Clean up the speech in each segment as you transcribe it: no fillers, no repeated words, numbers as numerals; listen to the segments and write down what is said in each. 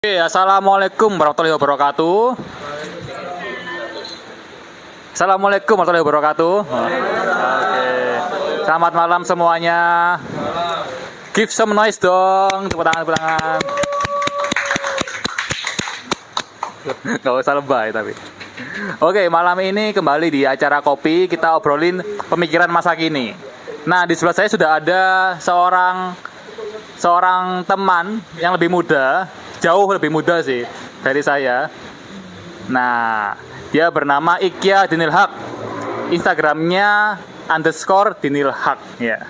Oke, assalamualaikum warahmatullahi wabarakatuh. Assalamualaikum warahmatullahi wabarakatuh. Oke, selamat malam semuanya. Give some noise dong, tepuk tangan, tepuk tangan. Gak usah lebay tapi. Oke, malam ini kembali di acara kopi kita obrolin pemikiran masa kini. Nah, di sebelah saya sudah ada seorang teman yang lebih muda. Jauh lebih muda sih dari saya. Nah, dia bernama Ikya Dinil Haq. Instagramnya _Dinil Haq ya.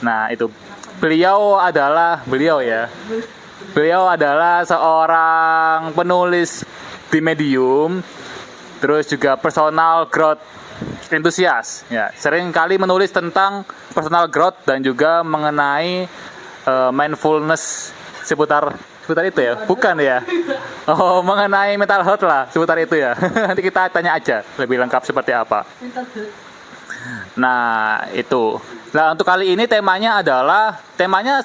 Nah, itu beliau adalah seorang penulis di Medium, terus juga personal growth enthusiast ya. Sering kali menulis tentang personal growth dan juga mengenai mindfulness seputar itu ya, bukan ya? Oh, mengenai mental health lah, seputar itu ya. Nanti kita tanya aja lebih lengkap seperti apa. Nah, itu. Nah, untuk kali ini temanya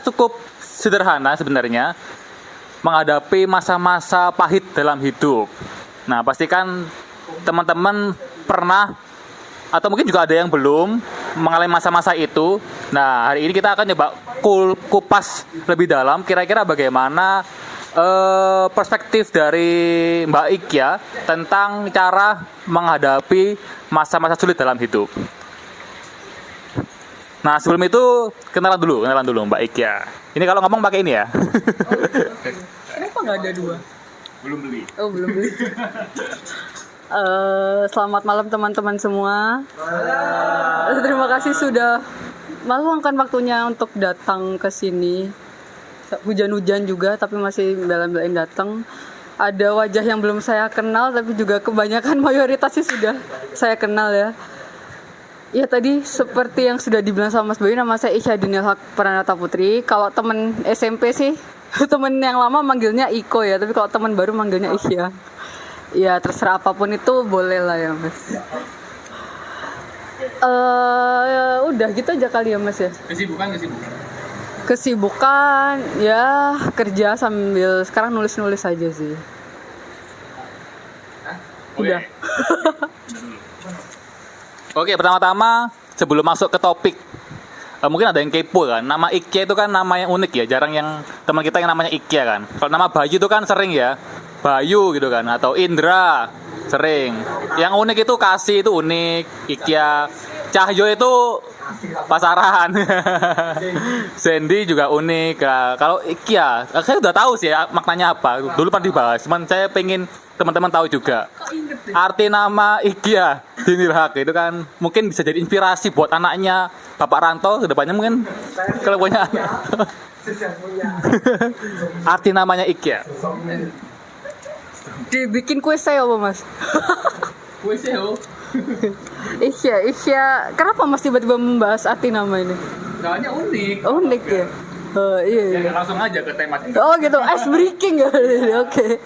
cukup sederhana sebenarnya, menghadapi masa-masa pahit dalam hidup. Nah, pastikan teman-teman pernah atau mungkin juga ada yang belum mengalami masa-masa itu. Nah, hari ini kita akan coba kupas lebih dalam kira-kira bagaimana perspektif dari Mbak Ikya tentang cara menghadapi masa-masa sulit dalam hidup. Nah, sebelum itu kenalan dulu Mbak Ikya. Ini kalau ngomong pakai ini ya. Kenapa nggak ada dua? Belum beli. Oh, belum beli. Selamat malam teman-teman semua. Terima kasih sudah meluangkan waktunya untuk datang ke sini. Hujan-hujan juga tapi masih bela-belain datang. Ada wajah yang belum saya kenal tapi juga kebanyakan mayoritasnya sudah saya kenal ya. Ya tadi seperti yang sudah dibilang sama Mas Bayu, nama saya Ikya Dinil Haq Pranata Putri. Kalau teman SMP sih, teman yang lama manggilnya Iko ya, tapi kalau teman baru manggilnya Ikya. Ya terserah apapun itu boleh lah ya Mas. Udah gitu aja kali ya Mas ya. Kesibukan ya kerja sambil sekarang nulis aja sih. Udah. Oke, pertama-tama sebelum masuk ke topik, mungkin ada yang kepo kan. Nama Ikya itu kan nama yang unik ya. Jarang yang teman kita yang namanya Ikya kan. Kalau nama Bayu itu kan sering ya. Bayu gitu kan, atau Indra sering. Yang unik itu Kasih itu unik, Ikya. Cahyo itu pasaran. Sandy juga unik. Nah, kalau Ikya, saya udah tahu sih ya, maknanya apa. Dulu pernah dibahas, cuman saya pengen teman-teman tahu juga. Arti nama Ikya Dinil Haq itu kan mungkin bisa jadi inspirasi buat anaknya Bapak Ranto kedepannya mungkin kalau punya anak. Arti namanya Ikya. Dibikin kue saya apa Mas? Kue seo. Ikya. Kenapa Mas tiba-tiba membahas arti nama ini? Namanya unik. Unik ya. Oh, iya. Ya, langsung aja ke tema. Oh gitu, ice breaking ya. Oke.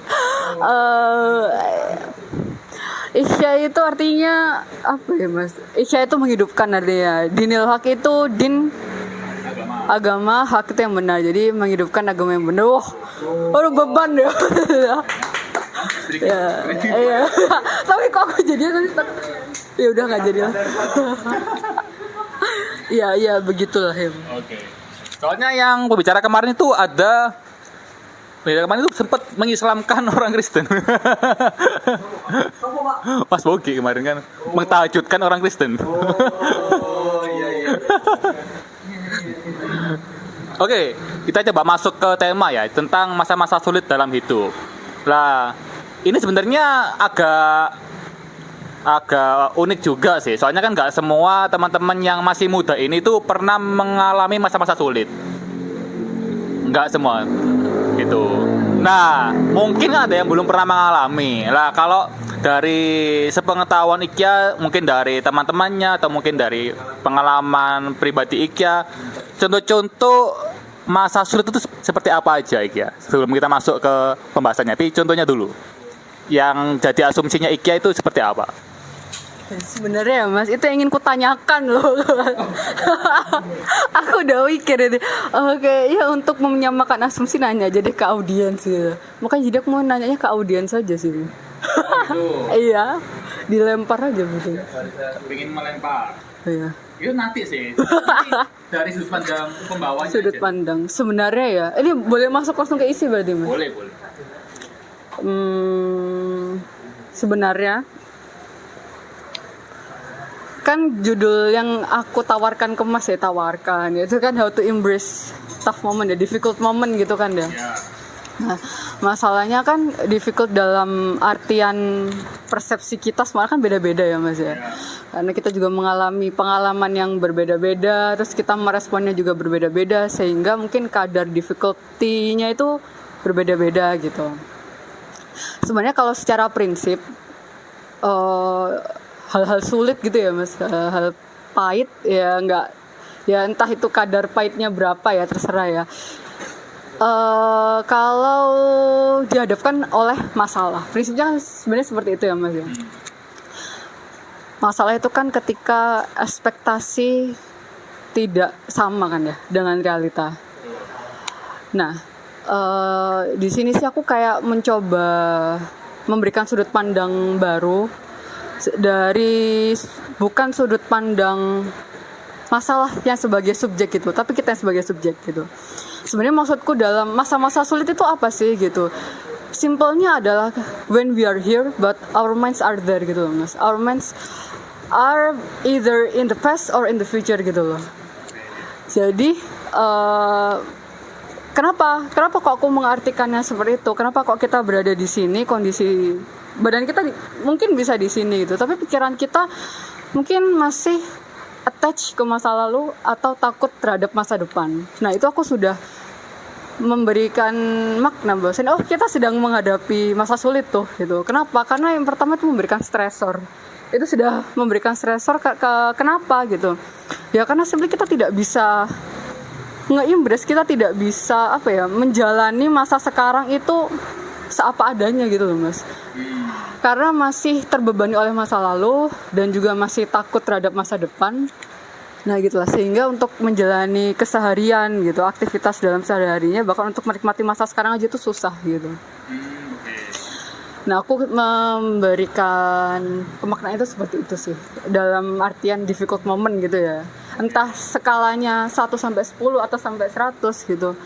Ikya itu artinya apa ya Mas? Ikya itu menghidupkan artinya. Dinil Haq itu agama, hak itu yang benar. Jadi menghidupkan agama yang benar. Wah, beban ya. Iya. Tapi kok aku jadinya ya udah nggak jadi lah. Iya begitulah ya. Oke. Soalnya yang pembicara kemarin itu sempat mengislamkan orang Kristen. Mas Bogi kemarin kan mentahajudkan orang Kristen. Iya. Oke, kita coba masuk ke tema ya tentang masa-masa sulit dalam hidup. Lah, ini sebenarnya agak unik juga sih. Soalnya kan nggak semua teman-teman yang masih muda ini tuh pernah mengalami masa-masa sulit. Nggak semua gitu. Nah, mungkin ada yang belum pernah mengalami. Lah, kalau dari sepengetahuan Ikya, mungkin dari teman-temannya atau mungkin dari pengalaman pribadi Ikya, contoh-contoh masa sulit itu seperti apa aja Ikya? Sebelum kita masuk ke pembahasannya, tapi contohnya dulu. Yang jadi asumsinya Ikya itu seperti apa? Sebenarnya ya Mas, itu yang ingin kutanyakan loh. Aku udah mikir ini. Oke, ya untuk menyamakan asumsi nanya aja deh ke audiens gitu. Makanya jadi aku mau nanyanya ke audiens saja sih. Iya, dilempar aja gitu. Ingin melempar. Iya. Itu nanti sih. Dari sudut pandang pembawanya. Sudut pandang. Sebenarnya ya, ini boleh masuk langsung ke isi berarti Mas? Boleh. Sebenarnya kan judul yang aku tawarkan ke Mas ya, itu kan how to embrace tough moment ya, difficult moment gitu kan ya. Nah, masalahnya kan difficult dalam artian persepsi kita semua kan beda-beda ya Mas ya. Karena kita juga mengalami pengalaman yang berbeda-beda, terus kita meresponnya juga berbeda-beda, sehingga mungkin kadar difficulty-nya itu berbeda-beda gitu. Sebenarnya kalau secara prinsip hal-hal sulit gitu ya Mas, hal pahit ya enggak, ya entah itu kadar pahitnya berapa ya terserah ya. Kalau dihadapkan oleh masalah, prinsipnya kan sebenarnya seperti itu ya Mas ya. Masalah itu kan ketika ekspektasi tidak sama kan ya dengan realita. Nah, di sini sih aku kayak mencoba memberikan sudut pandang baru dari bukan sudut pandang masalah yang sebagai subjek gitu, tapi kita yang sebagai subjek gitu. Sebenarnya maksudku dalam masa-masa sulit itu apa sih gitu? Simpelnya adalah when we are here but our minds are there gitu loh Mas. Our minds are either in the past or in the future gitu loh. Jadi kenapa kok aku mengartikannya seperti itu? Kenapa kok kita berada di sini, kondisi badan kita mungkin bisa di sini gitu, tapi pikiran kita mungkin masih attach ke masa lalu atau takut terhadap masa depan. Nah, itu aku sudah memberikan makna bahwa kita sedang menghadapi masa sulit tuh gitu. Kenapa? Karena yang pertama itu memberikan stresor. Itu sudah memberikan stresor kenapa gitu? Ya karena sebenarnya kita tidak bisa nge-embrace, kita tidak bisa menjalani masa sekarang itu seapa adanya gitu loh Mas. Karena masih terbebani oleh masa lalu dan juga masih takut terhadap masa depan. Nah gitulah, sehingga untuk menjalani keseharian gitu, aktivitas dalam sehari-harinya, bahkan untuk menikmati masa sekarang aja itu susah gitu. Nah aku memberikan pemaknaan itu seperti itu sih, dalam artian difficult moment gitu ya. Entah skalanya 1 sampai 10 atau sampai 100 gitu.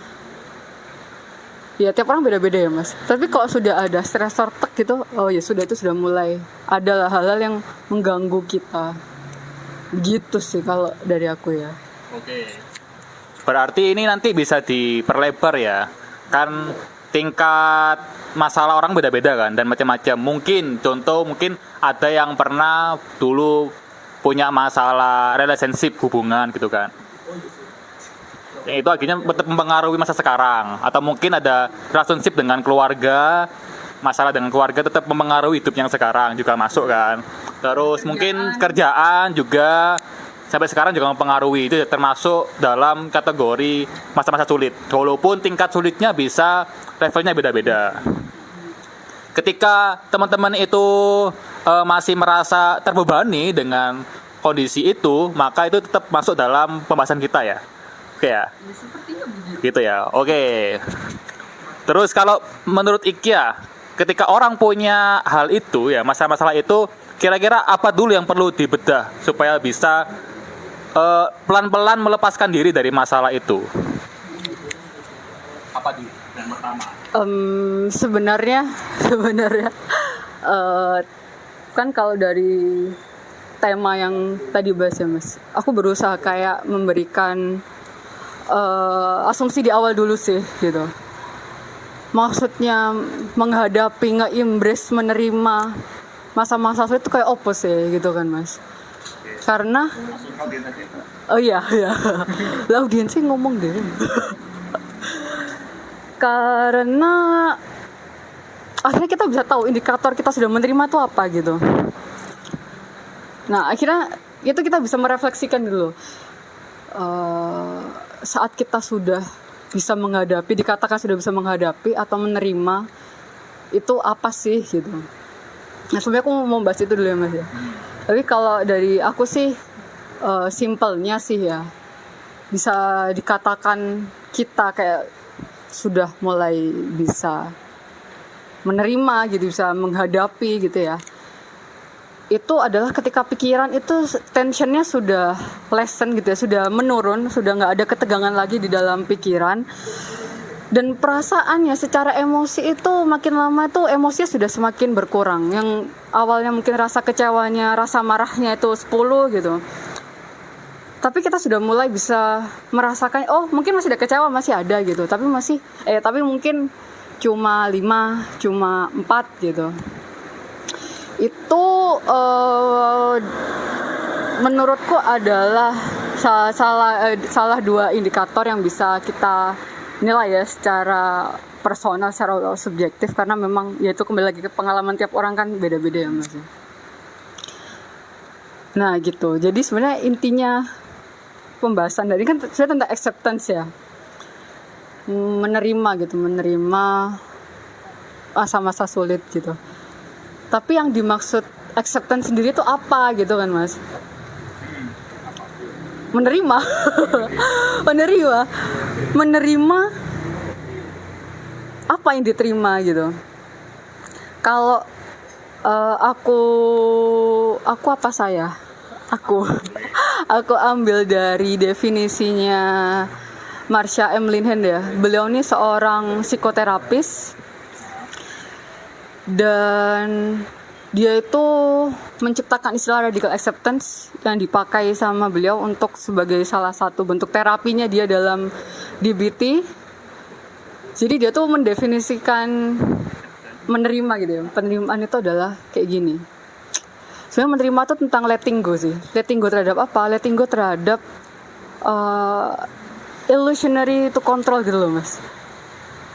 Ya tiap orang beda-beda ya Mas. Tapi kalau sudah ada stresor tek gitu, oh ya sudah, itu sudah mulai ada hal-hal yang mengganggu kita. Gitu sih kalau dari aku ya. Oke. Berarti ini nanti bisa diperlebar ya. Kan tingkat masalah orang beda-beda kan dan macam-macam. Mungkin ada yang pernah dulu punya masalah relationship, hubungan gitu kan. Yang itu akhirnya tetap mempengaruhi masa sekarang, atau mungkin ada relationship dengan keluarga, masalah dengan keluarga tetap mempengaruhi hidup yang sekarang juga masuk kan. Terus mungkin kerjaan juga sampai sekarang juga mempengaruhi, itu termasuk dalam kategori masa-masa sulit, walaupun tingkat sulitnya bisa levelnya beda-beda. Ketika teman-teman itu masih merasa terbebani dengan kondisi itu, maka itu tetap masuk dalam pembahasan kita ya. Oke ya. Gitu ya. Oke. Terus kalau menurut IKIA, ketika orang punya hal itu ya, masalah-masalah itu, kira-kira apa dulu yang perlu dibedah supaya bisa pelan-pelan melepaskan diri dari masalah itu? Apa dulu yang pertama? Sebenarnya kan kalau dari tema yang tadi bahas ya Mas, aku berusaha kayak memberikan asumsi di awal dulu sih gitu. Maksudnya menghadapi, nge-embrace, menerima masa-masa sulit itu kayak opos ya gitu kan Mas. Karena oh iya lah audiensnya ngomong deh. Karena akhirnya kita bisa tahu indikator kita sudah menerima itu apa gitu. Nah akhirnya itu kita bisa merefleksikan dulu. Saat kita sudah bisa menghadapi, dikatakan sudah bisa menghadapi atau menerima, itu apa sih gitu. Nah sebenarnya aku mau bahas itu dulu ya Mas ya. Tapi kalau dari aku sih simpelnya sih ya, bisa dikatakan kita kayak sudah mulai bisa menerima gitu, bisa menghadapi gitu ya. Itu adalah ketika pikiran itu tensionnya sudah lessen gitu ya, sudah menurun, sudah nggak ada ketegangan lagi di dalam pikiran. Dan perasaannya secara emosi itu makin lama tuh emosinya sudah semakin berkurang. Yang awalnya mungkin rasa kecewanya, rasa marahnya itu 10 gitu. Tapi kita sudah mulai bisa merasakan, oh mungkin masih ada kecewa, masih ada gitu. Tapi mungkin cuma 5, cuma 4 gitu. Itu menurutku adalah salah 2 indikator yang bisa kita nilai ya secara personal, secara subjektif, karena memang yaitu kembali lagi ke pengalaman tiap orang kan beda-beda ya Mas. Nah gitu, jadi sebenarnya intinya pembahasan dari kan sebenarnya tentang acceptance ya, menerima masa-masa sulit gitu. Tapi yang dimaksud acceptance sendiri itu apa gitu kan Mas? Menerima apa yang diterima gitu. Kalau aku ambil dari definisinya Marsha M. Linehan ya. Beliau ini seorang psikoterapis dan dia itu menciptakan istilah radical acceptance yang dipakai sama beliau untuk sebagai salah satu bentuk terapinya dia dalam DBT. Jadi dia tuh mendefinisikan menerima gitu ya. Penerimaan itu adalah kayak gini. Sebenarnya menerima itu tentang letting go sih. Letting go terhadap apa? Letting go terhadap illusionary to control gitu loh Mas.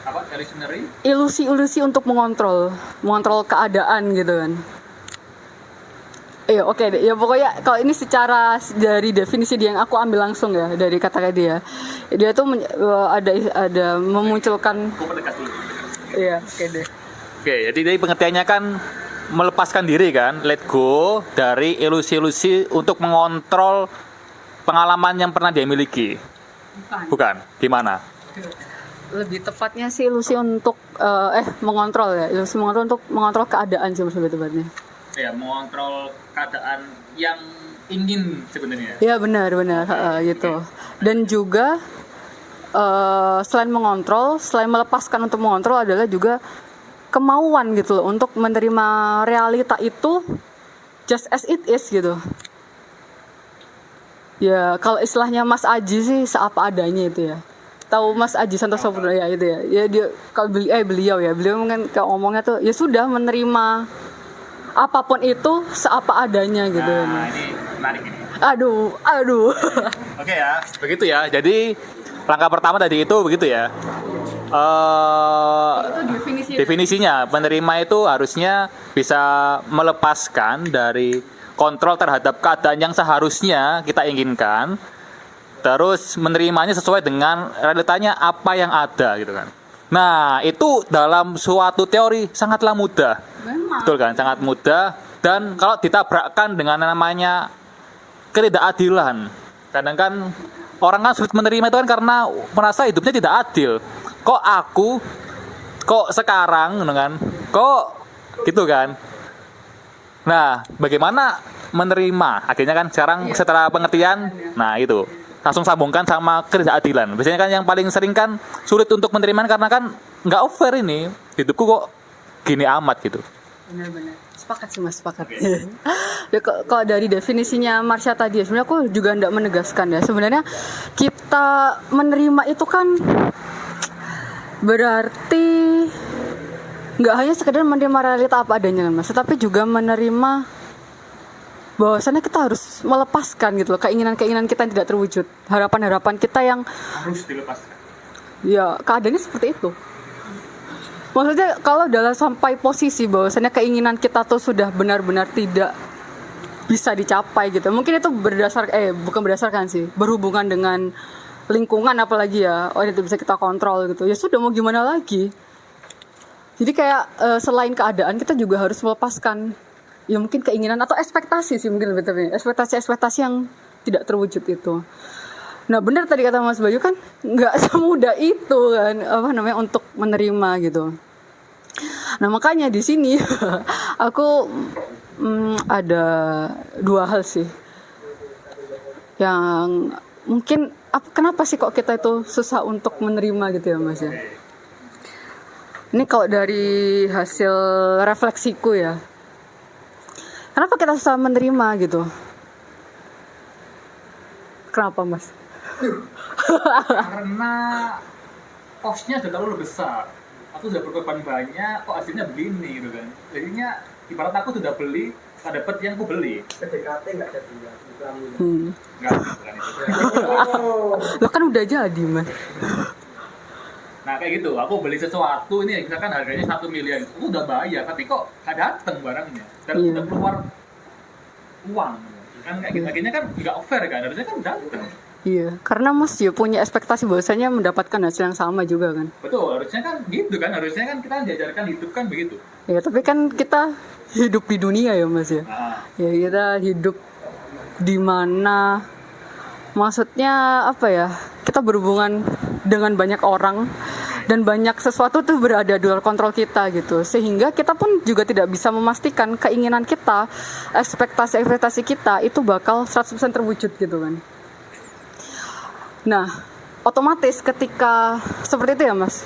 Apa illusionary? Ilusi untuk mengontrol keadaan gitu kan. Oke deh. Ya pokoknya kalau ini secara dari definisi dia yang aku ambil langsung ya dari kata dia. Dia tuh ada memunculkan. Iya, oke deh. Oke, jadi dari pengertiannya kan melepaskan diri kan, let go dari ilusi-ilusi untuk mengontrol pengalaman yang pernah dia miliki. Bukan? Gimana? Lebih tepatnya sih ilusi untuk mengontrol ya, ilusi untuk mengontrol keadaan sih lebih tepatnya. Ya, mengontrol keadaan yang ingin sebenarnya. Ya benar gitu. Dan juga selain melepaskan untuk mengontrol adalah juga kemauan gitu loh untuk menerima realita itu just as it is gitu. Ya kalau istilahnya Mas Aji sih seapa adanya itu ya. Tahu Mas Aji Santoso ya itu ya. Ya dia kalau beliau kan kayak ngomongnya tuh ya sudah menerima apapun itu seapa adanya gitu. Nah, ini menarik ini. Aduh. Oke ya, begitu ya. Jadi langkah pertama tadi itu begitu ya. Itu Definisinya menerima itu harusnya bisa melepaskan dari kontrol terhadap keadaan yang seharusnya kita inginkan, terus menerimanya sesuai dengan realitanya apa yang ada gitu kan. Nah itu dalam suatu teori sangatlah mudah. Memang. Betul kan, sangat mudah. Dan kalau ditabrakkan dengan namanya ketidakadilan, kadang kan orang kan sulit menerima itu kan karena merasa hidupnya tidak adil. Kok sekarang kan, kok gitu kan. Nah, bagaimana menerima? Akhirnya kan sekarang setelah pengertian, nah itu langsung sambungkan sama ketidakadilan. Biasanya kan yang paling sering kan sulit untuk menerima karena kan nggak fair ini hidupku kok gini amat gitu. Benar. Sepakat sih Mas, sepakat. Ya, kalau dari definisinya Marsha tadi, sebenarnya aku juga tidak menegaskan ya. Sebenarnya kita menerima itu kan berarti nggak hanya sekedar menerima realita apa adanya Mas, tapi juga menerima bahwasannya kita harus melepaskan gitu loh keinginan-keinginan kita yang tidak terwujud, harapan-harapan kita yang Harus dilepaskan. Ya keadaannya seperti itu. Maksudnya kalau dalam sampai posisi bahwasannya keinginan kita tuh sudah benar-benar tidak bisa dicapai gitu. Mungkin itu bukan berdasarkan sih, berhubungan dengan lingkungan apalagi ya. Itu bisa kita kontrol gitu. Ya sudah mau gimana lagi. Jadi kayak selain keadaan kita juga harus melepaskan ya mungkin keinginan atau ekspektasi sih mungkin lebih tepatnya. Ekspektasi yang tidak terwujud itu. Nah benar tadi kata Mas Bayu kan nggak semudah itu kan untuk menerima gitu. Nah makanya di sini aku ada dua hal sih yang mungkin kenapa sih kok kita itu susah untuk menerima gitu ya Mas ya. Ini kalau dari hasil refleksiku ya, kenapa kita susah menerima gitu? Kenapa Mas? Karena cost-nya sudah terlalu besar. Aku sudah berkorban banyak, kok hasilnya begini gitu kan. Jadinya ibarat aku sudah beli, tak dapat yang aku beli. PDKT nggak jadi ya? Enggak, bukan itu. Lo kan udah jadi Mas. Nah kayak gitu, aku beli sesuatu ini misalkan harganya 1 miliar, aku udah bayar, tapi kok nggak datang barangnya, dan Iya. udah keluar uang, kan kayak gitu, akhirnya kan nggak fair kan, harusnya kan datang. Iya, karena Mas ya punya ekspektasi bahwasanya mendapatkan hasil yang sama juga kan. Betul, harusnya kan gitu kan, harusnya kan kita diajarkan hidup kan begitu. Ya, tapi kan kita hidup di dunia ya Mas ya. Nah, Ya kita hidup di mana maksudnya apa ya? Kita berhubungan dengan banyak orang dan banyak sesuatu tuh berada di luar kontrol kita gitu. Sehingga kita pun juga tidak bisa memastikan keinginan kita, ekspektasi kita itu bakal 100% terwujud gitu kan. Nah, otomatis ketika seperti itu ya Mas,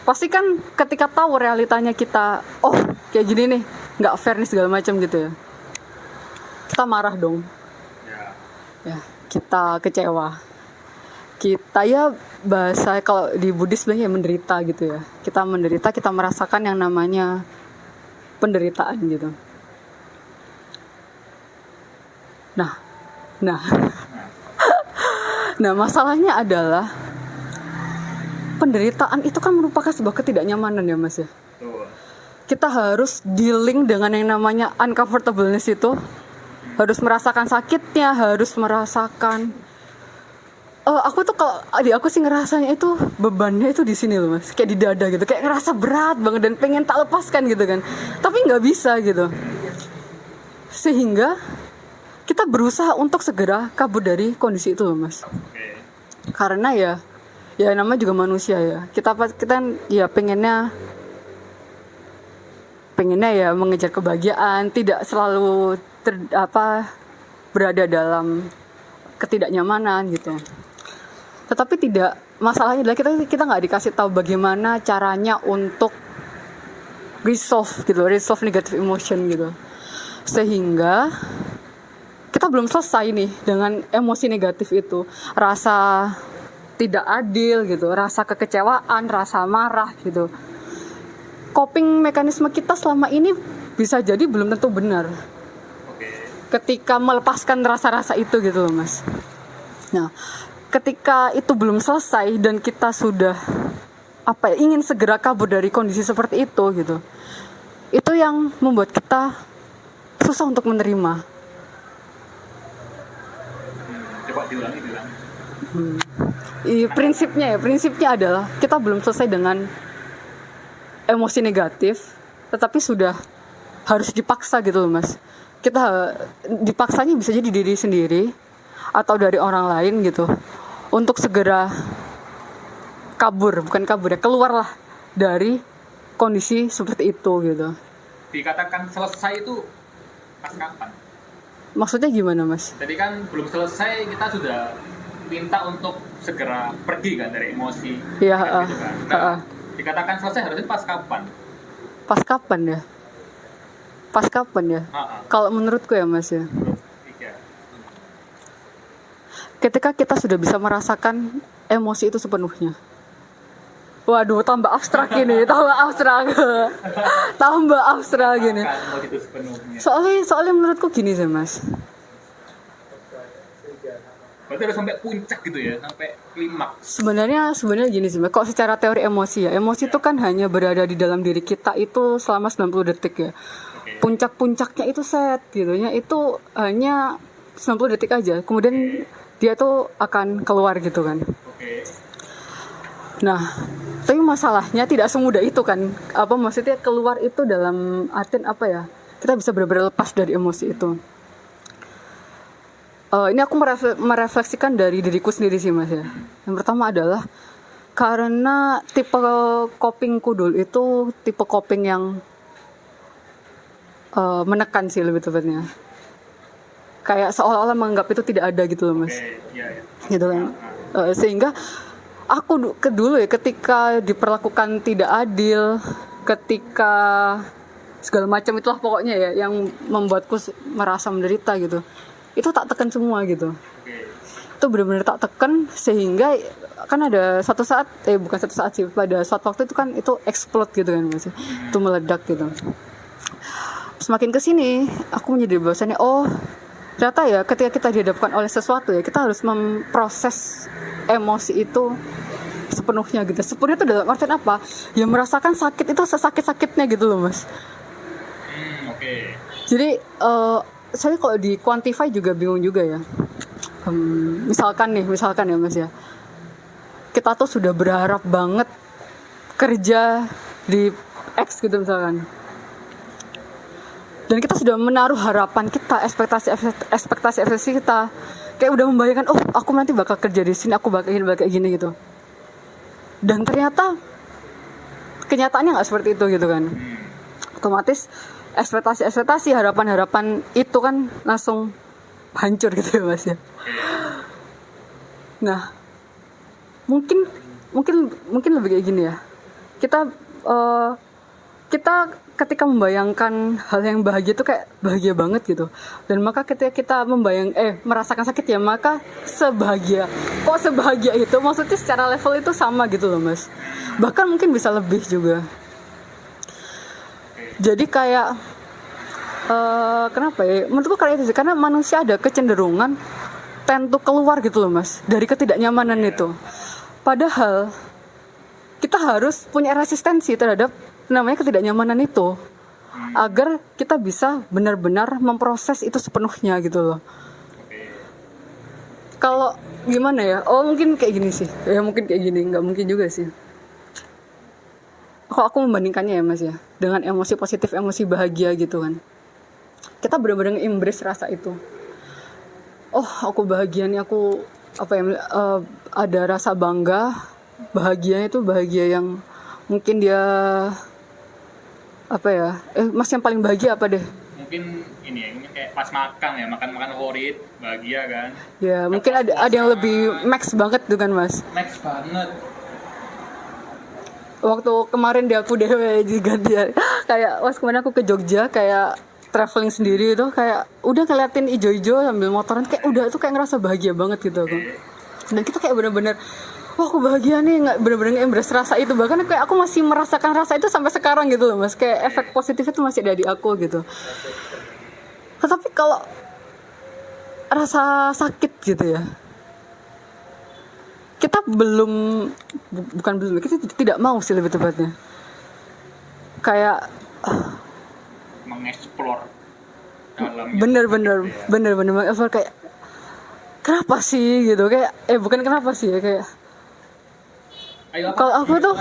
pasti kan ketika tahu realitanya kita, oh kayak gini nih, nggak fair nih segala macam gitu ya, kita marah dong, ya kita kecewa, kita ya bahasa kalau di Buddhis bilangnya menderita gitu ya, kita menderita, kita merasakan yang namanya penderitaan gitu. Nah Nah, masalahnya adalah penderitaan itu kan merupakan sebuah ketidaknyamanan ya Mas ya. betul. Kita harus dealing dengan yang namanya uncomfortableness itu. Harus merasakan sakitnya, harus merasakan aku tuh kalau di aku sih ngerasanya itu bebannya itu di sini loh Mas. Kayak di dada gitu, kayak ngerasa berat banget dan pengen tak lepaskan gitu kan. Tapi nggak bisa gitu. Sehingga kita berusaha untuk segera kabur dari kondisi itu loh Mas. Oke. Karena ya namanya juga manusia ya, kita ya pengennya ya mengejar kebahagiaan, tidak selalu berada dalam ketidaknyamanan gitu. Tetapi tidak, masalahnya adalah kita nggak dikasih tahu bagaimana caranya untuk resolve negative emotion gitu, sehingga kita belum selesai nih dengan emosi negatif itu, rasa tidak adil gitu, rasa kekecewaan, rasa marah gitu. Coping mekanisme kita selama ini bisa jadi belum tentu benar ketika melepaskan rasa-rasa itu gitu loh Mas. Nah, ketika itu belum selesai dan kita sudah ingin segera kabur dari kondisi seperti itu gitu, itu yang membuat kita susah untuk menerima. Coba diulangi bilang. Prinsipnya adalah kita belum selesai dengan emosi negatif, tetapi sudah harus dipaksa gitu loh Mas. Kita dipaksanya bisa jadi diri sendiri atau dari orang lain gitu, untuk segera keluarlah dari kondisi seperti itu gitu. Dikatakan selesai itu pas kapan? Maksudnya gimana Mas? Jadi kan belum selesai, kita sudah minta untuk segera pergi kan dari emosi. Iya, kan, gitu kan. Nah, dikatakan selesai harusnya pas kapan? Pas kapan ya? Kalau menurutku ya Mas ya, ketika kita sudah bisa merasakan emosi itu sepenuhnya. Waduh, tambah abstrak gini. Soalnya menurutku gini sih Mas. Berarti harus sampai puncak gitu ya, sampai klimaks. Sebenarnya gini sih Mas. Kok secara teori emosi ya, emosi itu kan hanya berada di dalam diri kita itu selama 90 detik ya. Puncak-puncaknya itu itu hanya 90 detik aja. Kemudian dia tuh akan keluar gitu kan. Nah, tapi masalahnya tidak semudah itu kan. Maksudnya keluar itu dalam artian apa ya? kita bisa benar-benar lepas dari emosi itu. Ini aku merefleksikan dari diriku sendiri sih Mas ya. Yang pertama adalah karena tipe copingku dulu itu tipe coping yang menekan sih lebih tepatnya. Kayak seolah-olah menganggap itu tidak ada gitu loh Mas. Gitu kan. Sehingga aku dulu ya ketika diperlakukan tidak adil, ketika segala macam itulah pokoknya ya yang membuatku merasa menderita gitu. Itu tak tekan semua gitu. Itu benar-benar tak tekan sehingga kan ada suatu saat bukan suatu saat sih, pada suatu waktu itu kan itu explode gitu kan Mas. Itu meledak gitu. Semakin kesini aku menjadi bahwasannya ternyata ya ketika kita dihadapkan oleh sesuatu ya kita harus memproses emosi itu sepenuhnya gitu. Sepenuhnya itu dalam artian apa? Ya merasakan sakit itu sesakit-sakitnya gitu loh Mas. Jadi saya kalau di quantify juga bingung juga ya. Misalkan ya Mas ya, kita tuh sudah berharap banget kerja di X gitu misalkan, dan kita sudah menaruh harapan kita, ekspektasi kita, kayak udah membayangkan aku nanti bakal kerja di sini, aku bakal kayak gini gitu, dan ternyata kenyataannya nggak seperti itu gitu kan. Otomatis ekspektasi harapan itu kan langsung hancur gitu ya Mas ya. Nah mungkin lebih kayak gini ya, kita ketika membayangkan hal yang bahagia itu kayak bahagia banget gitu, dan maka ketika kita merasakan sakit ya maka sebahagia itu, maksudnya secara level itu sama gitu loh Mas, bahkan mungkin bisa lebih juga. Jadi kayak kenapa ya? Menurutku kayak itu sih, karena manusia ada kecenderungan tentu keluar gitu loh Mas dari ketidaknyamanan itu. Padahal kita harus punya resistensi terhadap namanya ketidaknyamanan itu agar kita bisa benar-benar memproses itu sepenuhnya gitu loh. Kalau gimana ya? Mungkin kayak gini sih. Ya mungkin kayak gini, nggak mungkin juga sih. Kalau aku membandingkannya ya Mas ya, dengan emosi positif, emosi bahagia gitu kan, kita benar-benar embrace rasa itu. Aku bahagia nih, aku ada rasa bangga, bahagianya itu bahagia yang mungkin dia Mas yang paling bahagia apa deh? Mungkin mungkin kayak pas makan favorit, bahagia kan? Ya mungkin ada yang lebih max banget tuh kan Mas? Max banget. Waktu kemarin aku diganti kayak kemarin aku ke Jogja kayak traveling sendiri itu, kayak udah ngeliatin ijo-ijo sambil motoran, kayak udah tuh kayak ngerasa bahagia banget gitu aku. Dan kita kayak bener-bener aku bahagia nih, nggak bener-bener embrace rasa itu, bahkan kayak aku masih merasakan rasa itu sampai sekarang gitu loh Mas, kayak efek positif itu masih ada di aku gitu. Tetapi kalau rasa sakit gitu ya, kita kita tidak mau sih lebih tepatnya. Kayak mengeksplor dalam. Bener mengeksplor kayak kenapa sih gitu, kayak bukan kenapa sih ya, kayak kalau aku tuh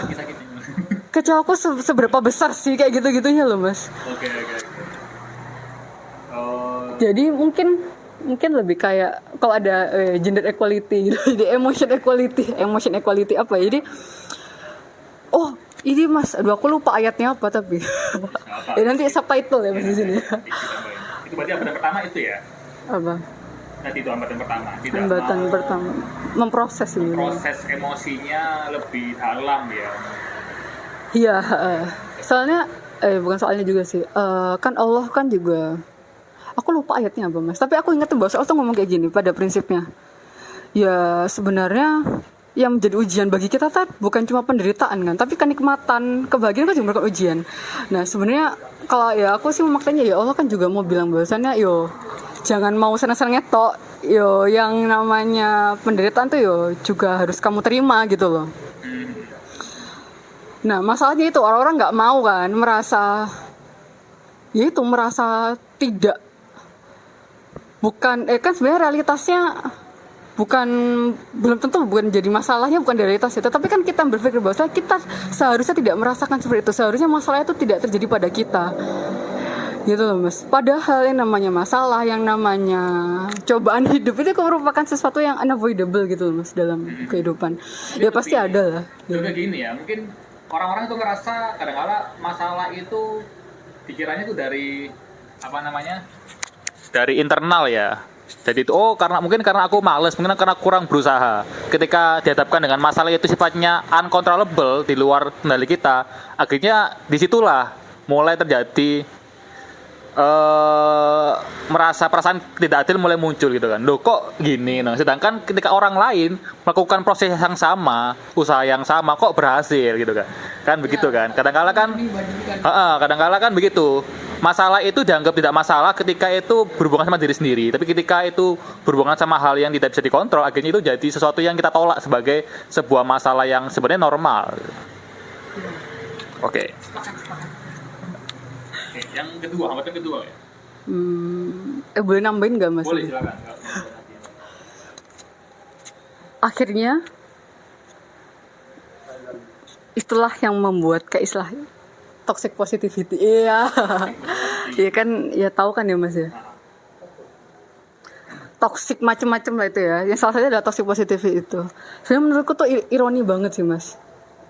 kecewaku seberapa besar sih kayak gitu-gitunya loh Mas. Oke. Jadi mungkin lebih kayak kalau ada gender equality gitu, jadi emotion equality apa ya, jadi ini Mas, aku lupa ayatnya apa tapi ya nanti subtitle ya Mas di sini. Itu berarti hambatan pertama itu ya? Apa? Tadi itu hambatan pertama. Hambatan pertama memproses emosinya lebih dalam ya. Iya, soalnya bukan soalnya juga sih. Kan Allah kan juga, aku lupa ayatnya apa Mas, tapi aku ingat bahwa Allah tuh ngomong kayak gini pada prinsipnya. Ya sebenarnya yang menjadi ujian bagi kita kan bukan cuma penderitaan kan, tapi kenikmatan, kebahagiaan kan juga merupakan ujian. Nah sebenarnya kalau ya aku sih memaknanya ya Allah kan juga mau bilang bahwasannya jangan mau senang-senang ngetok, yang namanya penderitaan tuh juga harus kamu terima gitu loh. Nah masalahnya itu orang-orang nggak mau kan, merasa tidak, bukan kan sebenarnya realitasnya belum tentu jadi masalahnya, bukan dari realitasnya, tetapi kan kita berpikir bahwa kita seharusnya tidak merasakan seperti itu, seharusnya masalah itu tidak terjadi pada kita. gitu loh mas. Padahal yang namanya masalah, yang namanya cobaan hidup itu merupakan sesuatu yang unavoidable gitu loh mas dalam kehidupan. Ya pasti ada lah. Juga gini ya, mungkin orang-orang itu ngerasa kadang-kala masalah itu pikirannya tuh dari apa namanya, dari internal ya. Jadi itu karena aku males, mungkin karena kurang berusaha. Ketika dihadapkan dengan masalah itu sifatnya uncontrollable, di luar kendali kita, akhirnya disitulah mulai terjadi merasa perasaan tidak adil mulai muncul gitu kan. Loh kok gini, nah, sedangkan ketika orang lain melakukan proses yang sama, usaha yang sama, kok berhasil gitu kan. Kan begitu kan. Kadang-kala kan begitu. Masalah itu dianggap tidak masalah ketika itu berhubungan sama diri sendiri, tapi ketika itu berhubungan sama hal yang tidak bisa dikontrol, akhirnya itu jadi sesuatu yang kita tolak sebagai sebuah masalah yang sebenarnya normal. Oke. Yang kedua, hambatan kedua ya? Boleh nambahin nggak mas? Boleh, silakan. Akhirnya istilah yang membuat kayak istilah toxic positivity. Iya. Iya kan, ya tahu kan ya mas ya. Toxic macam-macam lah itu ya. Yang salah satunya adalah toxic positivity itu. Sebenarnya menurutku tuh ironi banget sih mas.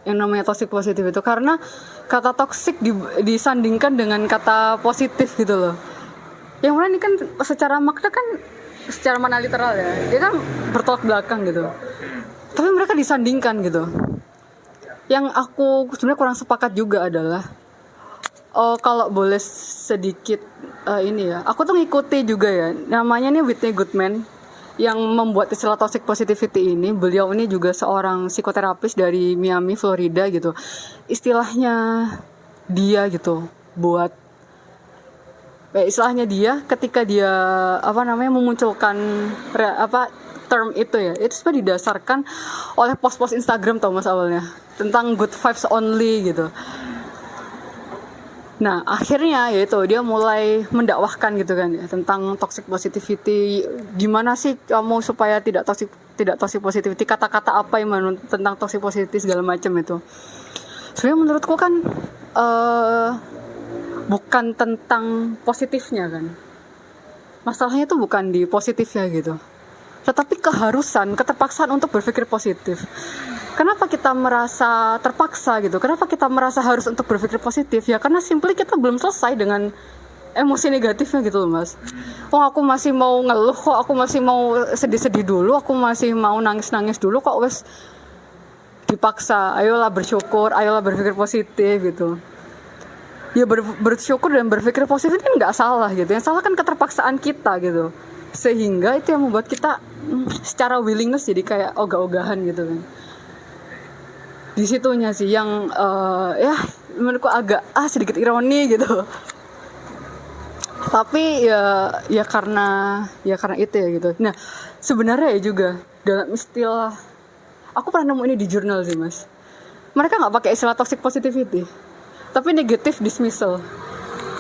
Yang namanya toxic positivity itu karena kata toxic disandingkan dengan kata positif gitu loh. Yang mana ini kan secara makna kan secara mana literal ya. Dia kan bertolak belakang gitu. Tapi mereka disandingkan gitu. Yang aku sebenarnya kurang sepakat juga adalah kalau boleh sedikit ini ya, aku tuh ngikuti juga ya, namanya nih Whitney Goodman yang membuat istilah toxic positivity ini. Beliau ini juga seorang psikoterapis dari Miami, Florida gitu. Istilahnya dia gitu buat istilahnya dia ketika dia memunculkan term itu ya, itu sebenarnya didasarkan oleh post-post Instagram tau mas awalnya tentang good vibes only gitu. Nah akhirnya yaitu dia mulai mendakwahkan gitu kan ya, tentang toxic positivity. Gimana sih kamu supaya tidak toxic positivity, kata-kata apa yang tentang toxic positivity segala macam itu. Sebenarnya menurutku kan bukan tentang positifnya kan, masalahnya itu bukan di positifnya gitu, tetapi keterpaksaan untuk berpikir positif. Kenapa kita merasa terpaksa gitu? Kenapa kita merasa harus untuk berpikir positif? Ya karena simply kita belum selesai dengan emosi negatifnya gitu loh mas. Aku masih mau ngeluh, aku masih mau sedih-sedih dulu, aku masih mau nangis-nangis dulu, kok wes dipaksa. Ayolah bersyukur, ayolah berpikir positif gitu. Ya bersyukur dan berpikir positif kan nggak salah gitu. Yang salah kan keterpaksaan kita gitu. Sehingga itu yang membuat kita secara willingness jadi kayak ogah-ogahan gitu kan. Di situnya sih yang ya menurutku agak sedikit ironi gitu. Tapi ya karena itu ya gitu. Nah sebenarnya ya juga dalam istilah, aku pernah nemu ini di jurnal sih mas. Mereka nggak pakai istilah toxic positivity, tapi negative dismissal.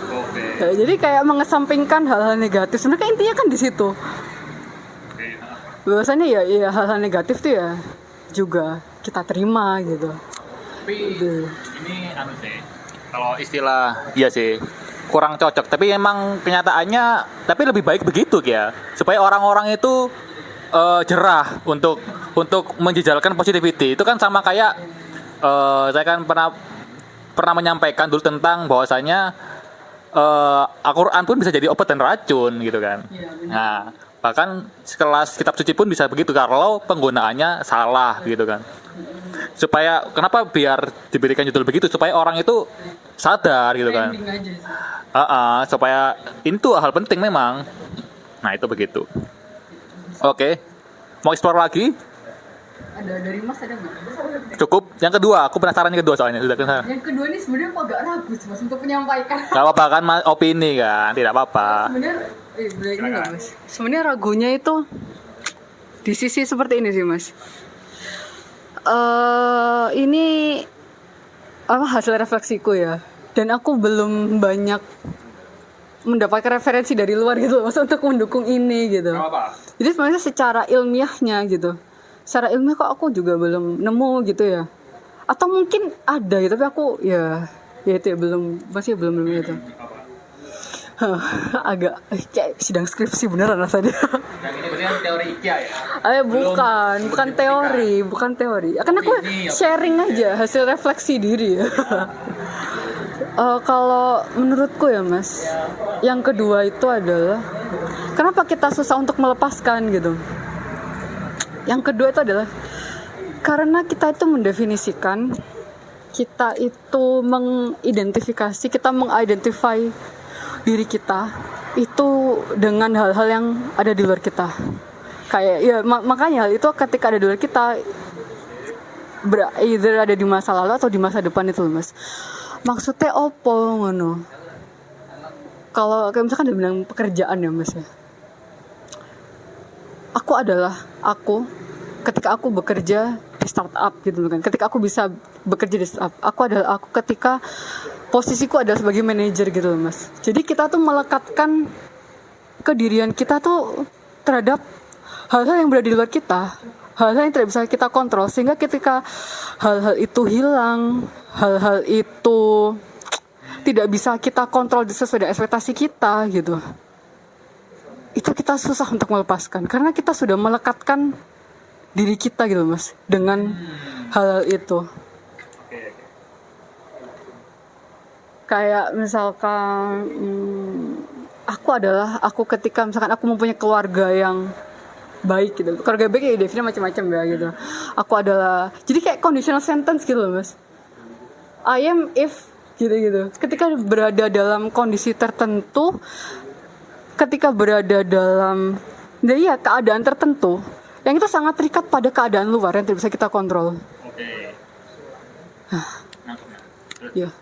Okay. Ya, jadi kayak mengesampingkan hal-hal negatif. Sebenarnya intinya kan di situ. Bahwasanya ya hal-hal negatif tuh ya juga kita terima gitu. Tapi ini sih, kalau istilah iya sih kurang cocok. Tapi emang kenyataannya, tapi lebih baik begitu ya, supaya orang-orang itu jerah untuk menjejalkan positivity. Itu kan sama kayak saya kan pernah menyampaikan dulu tentang bahwasanya Al-Quran pun bisa jadi obat dan racun gitu kan. Nah bahkan sekelas kitab suci pun bisa begitu kalau penggunaannya salah gitu kan. Supaya kenapa biar diberikan judul begitu, supaya orang itu sadar gitu kan. Supaya ini tuh hal penting memang. Nah itu begitu. Oke. Mau explore lagi? Ada dari mas ada nggak? Cukup. Yang kedua, aku penasaran yang kedua soalnya sudah kenal. Yang kedua ini sebenarnya aku agak ragu mas untuk menyampaikan. Gak apa-apa kan opini kan, tidak apa-apa. Sebenarnya ini nggak mas? Sebenarnya ragunya itu di sisi seperti ini sih mas. Ini hasil refleksiku ya, dan aku belum banyak mendapatkan referensi dari luar gitu mas untuk mendukung ini gitu. Jadi sebenarnya secara ilmiahnya gitu, secara ilmiah kok aku juga belum nemu gitu ya, atau mungkin ada ya tapi aku ya itu ya masih belum itu. Agak kayak sidang skripsi beneran rasanya. Yang ini berarti kan teori IKEA ya. Bukan teori. Kan aku sharing aja hasil refleksi diri ya. Kalau menurutku ya Mas, yang kedua itu adalah kenapa kita susah untuk melepaskan gitu. Yang kedua itu adalah karena kita itu mendefinisikan, kita itu mengidentifikasi, kita mengidentify diri kita itu dengan hal-hal yang ada di luar kita. Kayak ya makanya hal itu ketika ada di luar kita either ada di masa lalu atau di masa depan itu loh Mas. Maksudnya opo ngono. Kalau kayak misalkan dia bilang pekerjaan ya Mas ya. Aku ketika aku bekerja di startup gitu kan. Ketika aku bisa bekerja di startup, aku ketika posisiku adalah sebagai manajer gitu loh Mas. Jadi kita tuh melekatkan kedirian kita tuh terhadap hal-hal yang berada di luar kita, hal-hal yang tidak bisa kita kontrol, sehingga ketika hal-hal itu hilang, hal-hal itu tidak bisa kita kontrol sesuai dengan ekspektasi kita gitu, itu kita susah untuk melepaskan karena kita sudah melekatkan diri kita gitu Mas dengan hal-hal itu. Kayak misalkan aku ketika misalkan aku mempunyai keluarga yang baik gitu. Keluarga baik ya definisinya macam-macam ya gitu. Aku adalah jadi kayak conditional sentence gitu loh Mas. I am if gitu. Ketika berada dalam kondisi tertentu, ketika berada dalam keadaan tertentu, yang itu sangat terikat pada keadaan luar yang tidak bisa kita kontrol. Oke. Ya.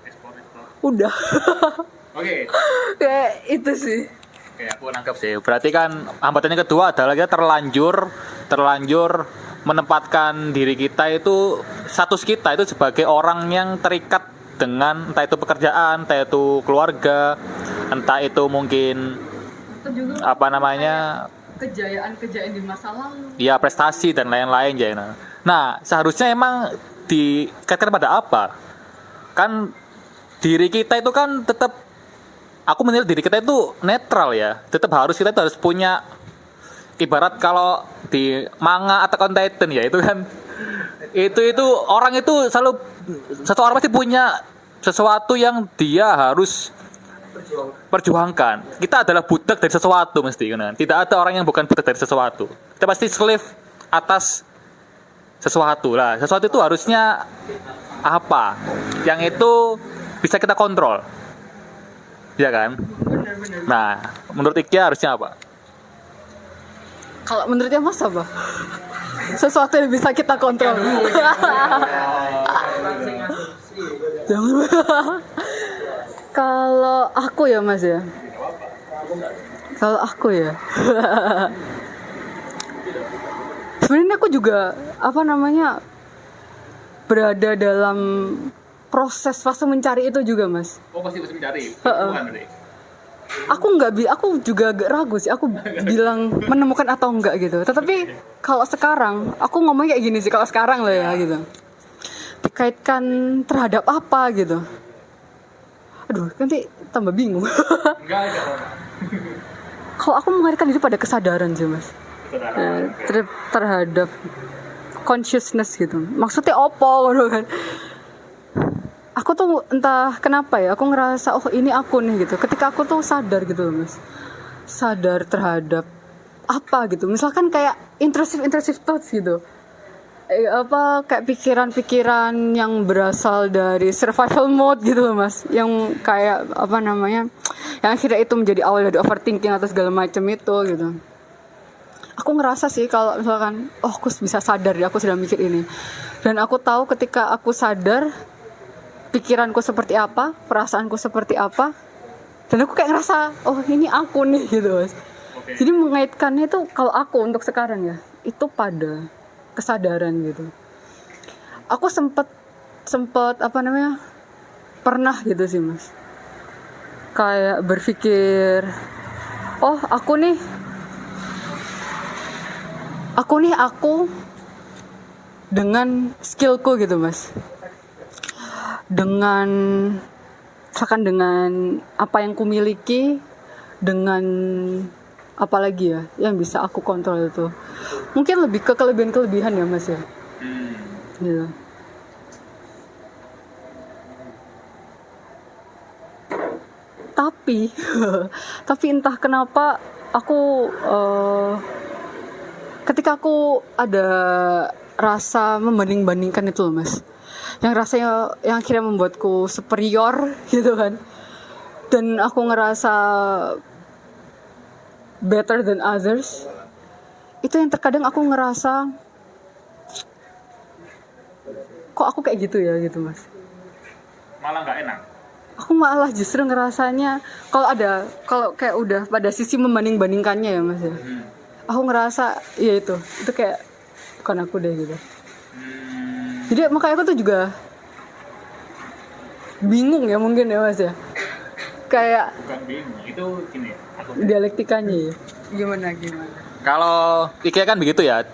Udah. Oke. Kayak itu sih. Oke, aku nangkep sih. Berarti kan hambatan yang kedua adalah kita terlanjur menempatkan diri kita itu, status kita itu sebagai orang yang terikat dengan entah itu pekerjaan, entah itu keluarga, entah itu mungkin kejayaan di masa lalu. Ya prestasi dan lain-lain ya. Nah, seharusnya emang dikaitkan pada apa? Kan diri kita itu kan tetap, aku menilai diri kita itu netral ya. Tetap kita harus punya, ibarat kalau di manga Attack on Titan ya, itu kan itu orang itu selalu, seseorang pasti punya sesuatu yang dia harus perjuangkan. Kita adalah budak dari sesuatu mesti kan. Tidak ada orang yang bukan budak dari sesuatu. Kita pasti slave atas sesuatu lah. Sesuatu itu harusnya apa? Yang itu bisa kita kontrol. Ya kan? Benar. Nah, menurut IKEA harusnya apa? Kalau menurutnya Mas apa? Sesuatu yang bisa kita kontrol. Jangan. Kalau aku ya Mas ya. Sebenarnya aku juga berada dalam proses fase mencari itu juga Mas. Oh, pasti mencari. Aku juga agak ragu sih. Aku bilang menemukan atau enggak gitu. Tetapi kalau sekarang, aku ngomongnya kayak gini sih. Kalau sekarang lah ya gitu. Dikaitkan terhadap apa gitu. Aduh, nanti tambah bingung. Enggak. Kalau aku mengaitkan diri pada kesadaran sih Mas. Terhadap consciousness gitu. Maksudnya opo gitu kan. Aku tuh entah kenapa ya, aku ngerasa oh ini aku nih gitu. Ketika aku tuh sadar gitu loh Mas. Sadar terhadap apa gitu. Misalkan kayak intrusive thoughts gitu. Kayak pikiran-pikiran yang berasal dari survival mode gitu loh Mas. Yang kayak yang akhirnya itu menjadi awal dari overthinking atau segala macam itu gitu. Aku ngerasa sih kalau misalkan aku bisa sadar ya aku sedang mikir ini. Dan aku tahu ketika aku sadar pikiranku seperti apa, perasaanku seperti apa, dan aku kayak ngerasa oh ini aku nih gitu Mas. Okay. Jadi mengaitkannya itu kalau aku untuk sekarang ya itu pada kesadaran gitu. Aku sempat pernah gitu sih Mas, kayak berpikir oh aku dengan skillku gitu Mas, dengan apa yang kumiliki, dengan apa lagi ya yang bisa aku kontrol itu. Mungkin lebih ke kelebihan ya Mas ya. Gitu. Tapi tapi entah kenapa aku ketika aku ada rasa membanding-bandingkan itu loh Mas, yang rasanya yang akhirnya membuatku superior gitu kan, dan aku ngerasa better than others, itu yang terkadang aku ngerasa kok aku kayak gitu ya gitu Mas. Malah nggak enak. Aku malah justru ngerasanya kalau kayak udah pada sisi membanding-bandingkannya ya Mas ya. Aku ngerasa ya itu kayak bukan aku deh gitu. Jadi makanya aku tuh juga bingung ya mungkin ya Mas ya. Kayak Bukan bingung, itu gini. dialektikanya ya. Gimana? Kalau IKEA kan begitu ya.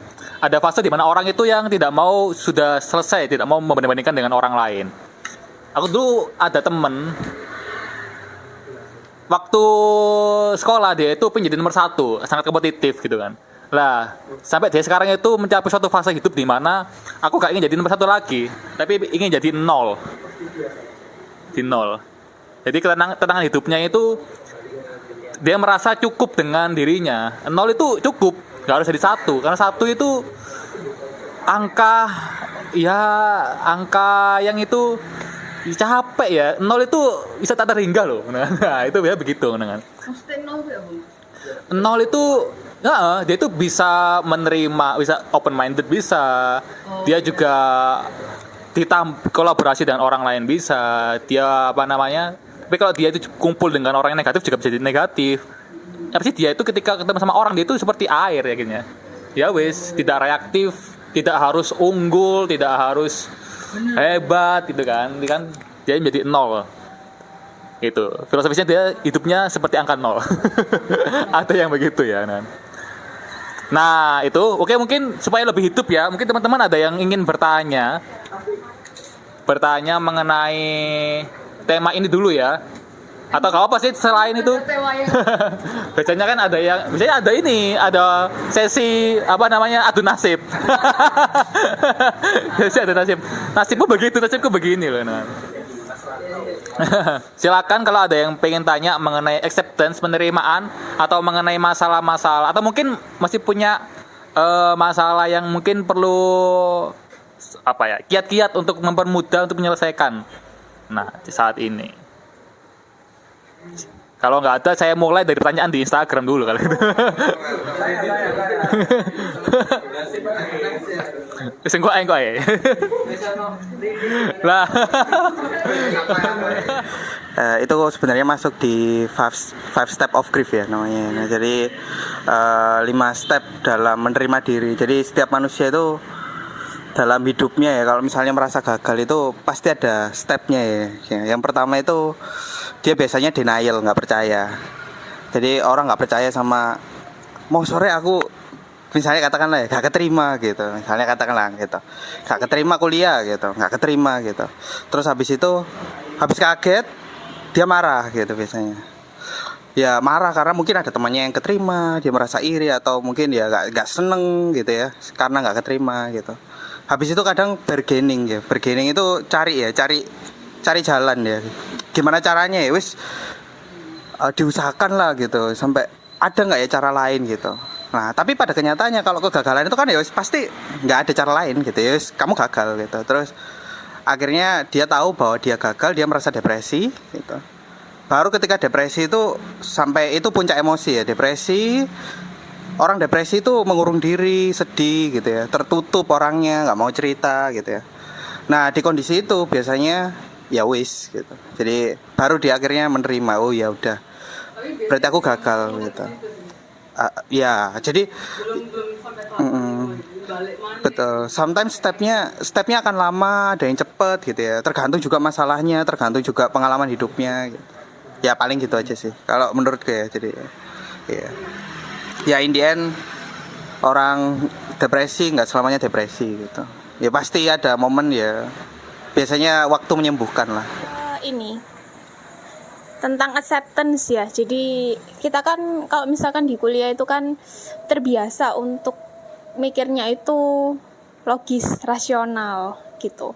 Ada fase di mana orang itu yang tidak mau sudah selesai, tidak mau membanding-bandingkan dengan orang lain. Aku dulu ada temen waktu sekolah dia itu pengen jadi nomor 1, sangat kompetitif gitu kan. Lah, sampai dia sekarang itu mencapai suatu fase hidup di mana aku gak ingin jadi nomor 1 lagi, tapi ingin jadi 0. Di 0. Jadi ketenangan hidupnya itu dia merasa cukup dengan dirinya. 0 itu cukup, gak harus jadi 1, karena 1 itu angka yang itu capek ya. 0 itu bisa tak terhingga loh. Nah, itu ya begitu kan. Maksudnya 0 ya Bu? 0 itu dia itu bisa menerima, bisa open minded, bisa. Dia juga kolaborasi dengan orang lain bisa. Dia tapi kalau dia itu kumpul dengan orang yang negatif juga bisa jadi negatif. Apa sih dia itu ketika ketemu sama orang dia itu seperti air ya gini ya. Ya wis, tidak reaktif, tidak harus unggul, tidak harus hebat gitu kan. Dia menjadi 0. Itu filosofisnya dia hidupnya seperti angka 0. Ada yang begitu ya. Nah itu oke, mungkin supaya lebih hidup ya, mungkin teman-teman ada yang ingin bertanya mengenai tema ini dulu ya, atau kalau apa sih selain itu. Biasanya kan ada sesi adu nasib. Sesi adu nasib. Nasibku begitu, nasibku begini loh. Silakan kalau ada yang pengen tanya mengenai acceptance, penerimaan, atau mengenai masalah-masalah, atau mungkin masih punya masalah yang mungkin perlu kiat-kiat untuk mempermudah untuk menyelesaikan. Nah, saat ini kalau nggak ada, saya mulai dari pertanyaan di Instagram dulu kali itu. Engko ya. Lah. Itu sebenarnya masuk di five step of grief ya namanya. Nah, jadi 5 step dalam menerima diri. Jadi setiap manusia itu dalam hidupnya ya, kalau misalnya merasa gagal itu pasti ada stepnya ya. Yang pertama itu dia biasanya denial, nggak percaya. Jadi orang nggak percaya sama, mau sore aku misalnya katakanlah ya nggak keterima gitu, misalnya katakanlah gitu, nggak keterima kuliah gitu, nggak keterima gitu. Terus habis kaget dia marah gitu biasanya. Ya marah karena mungkin ada temannya yang keterima, dia merasa iri, atau mungkin dia nggak seneng gitu ya karena nggak keterima gitu. Habis itu kadang bargaining ya. Bargaining itu cari jalan ya. Gimana caranya ya? Wis diusahakan lah gitu. Sampai ada nggak ya cara lain gitu. Nah, tapi pada kenyataannya kalau kegagalan itu kan ya wis pasti nggak ada cara lain gitu ya. Wis, kamu gagal gitu. Terus akhirnya dia tahu bahwa dia gagal, dia merasa depresi gitu. Baru ketika depresi itu sampai itu puncak emosi ya. Orang depresi itu mengurung diri, sedih gitu ya, tertutup orangnya, nggak mau cerita gitu ya. Nah di kondisi itu biasanya ya wis gitu. Jadi baru dia akhirnya menerima, oh ya udah, berarti aku gagal gitu. Ya jadi betul. Sometimes stepnya akan lama, ada yang cepet gitu ya. Tergantung juga masalahnya, tergantung juga pengalaman hidupnya. Gitu. Ya paling gitu aja sih. Kalau menurutku ya, jadi ya. Ya in the end orang depresi nggak selamanya depresi gitu. Ya pasti ada momen ya. Biasanya waktu menyembuhkan lah. Ini tentang acceptance ya. Jadi kita kan kalau misalkan di kuliah itu kan terbiasa untuk mikirnya itu logis, rasional gitu.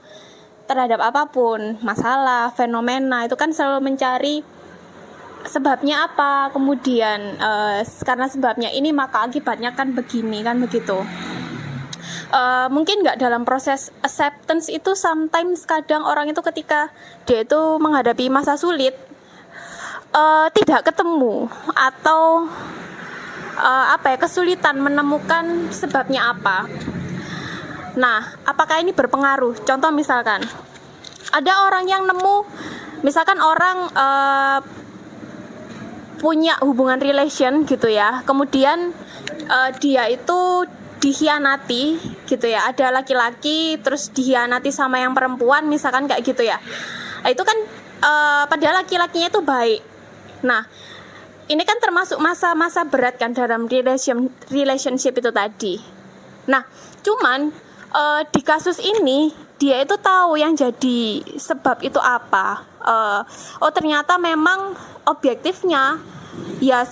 Terhadap apapun, masalah, fenomena itu kan selalu mencari sebabnya apa, kemudian karena sebabnya ini maka akibatnya kan begini, kan begitu. Mungkin nggak dalam proses acceptance itu sometimes kadang orang itu ketika dia itu menghadapi masa sulit tidak ketemu atau kesulitan menemukan sebabnya apa. Nah, apakah ini berpengaruh? Contoh misalkan ada orang yang nemu, misalkan orang punya hubungan relation gitu ya, kemudian dia itu dikhianati gitu ya, ada laki-laki terus dikhianati sama yang perempuan misalkan kayak gitu ya. Nah, itu kan padahal laki-lakinya itu baik. Nah, ini kan termasuk masa-masa berat kan dalam relationship itu tadi. Nah, cuman di kasus ini dia itu tahu yang jadi sebab itu apa. Ternyata memang objektifnya ya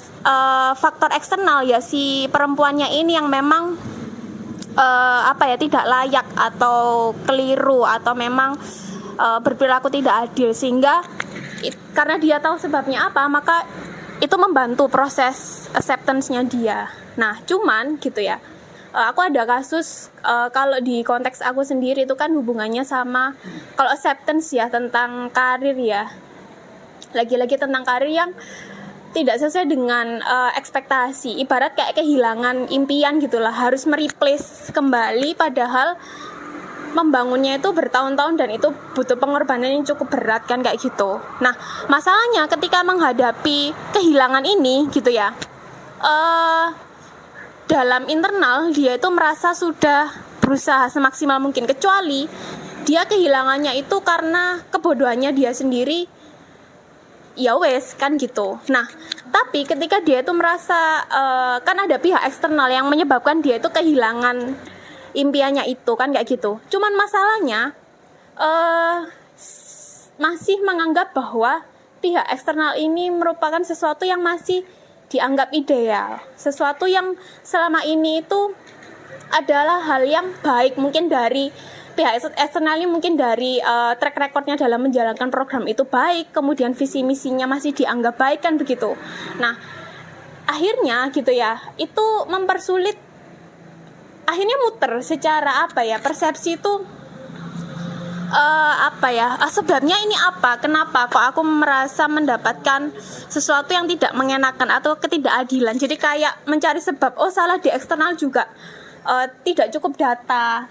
faktor eksternal ya, si perempuannya ini yang memang tidak layak atau keliru atau memang berperilaku tidak adil, sehingga karena dia tahu sebabnya apa, maka itu membantu proses acceptance-nya dia. Nah, cuman gitu ya, aku ada kasus kalau di konteks aku sendiri itu kan hubungannya sama kalau acceptance ya tentang karir ya, lagi-lagi tentang karir yang tidak sesuai dengan ekspektasi, ibarat kayak kehilangan impian gitulah, harus mereplace kembali, padahal membangunnya itu bertahun-tahun dan itu butuh pengorbanan yang cukup berat kan kayak gitu. Nah, masalahnya ketika menghadapi kehilangan ini gitu ya, dalam internal dia itu merasa sudah berusaha semaksimal mungkin, kecuali dia kehilangannya itu karena kebodohannya dia sendiri, ya wes kan gitu. Nah, tapi ketika dia itu merasa kan ada pihak eksternal yang menyebabkan dia itu kehilangan impiannya itu kan kayak gitu. Cuman masalahnya masih menganggap bahwa pihak eksternal ini merupakan sesuatu yang masih dianggap ideal, sesuatu yang selama ini itu adalah hal yang baik, mungkin dari pihak eksternal ini, mungkin dari track recordnya dalam menjalankan program itu baik, kemudian visi misinya masih dianggap baik kan begitu. Nah, akhirnya gitu ya, itu mempersulit, akhirnya muter secara persepsi itu sebabnya ini apa, kenapa kok aku merasa mendapatkan sesuatu yang tidak mengenakan atau ketidakadilan. Jadi kayak mencari sebab, salah di eksternal juga, tidak cukup data,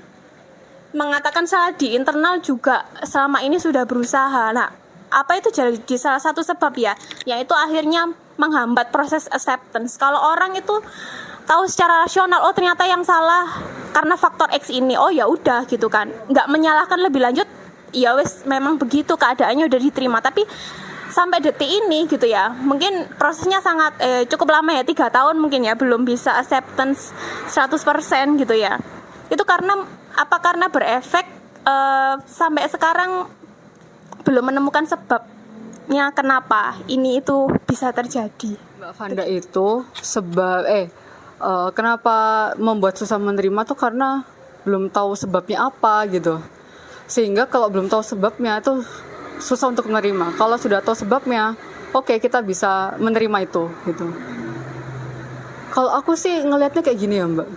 mengatakan salah di internal juga selama ini sudah berusaha. Nah, apa itu jadi salah satu sebab ya, yaitu akhirnya menghambat proses acceptance. Kalau orang itu tahu secara rasional, ternyata yang salah karena faktor X ini, ya udah gitu kan, nggak menyalahkan lebih lanjut, ya wes memang begitu keadaannya, udah diterima. Tapi sampai detik ini gitu ya, mungkin prosesnya sangat cukup lama ya, 3 tahun mungkin ya, belum bisa acceptance 100% gitu ya. Itu karena berefek sampai sekarang belum menemukan sebabnya kenapa ini itu bisa terjadi. Mbak Vanda itu kenapa membuat susah menerima tuh karena belum tahu sebabnya apa gitu. Sehingga kalau belum tahu sebabnya itu susah untuk menerima. Kalau sudah tahu sebabnya, kita bisa menerima itu gitu. Kalau aku sih ngelihatnya kayak gini ya, Mbak.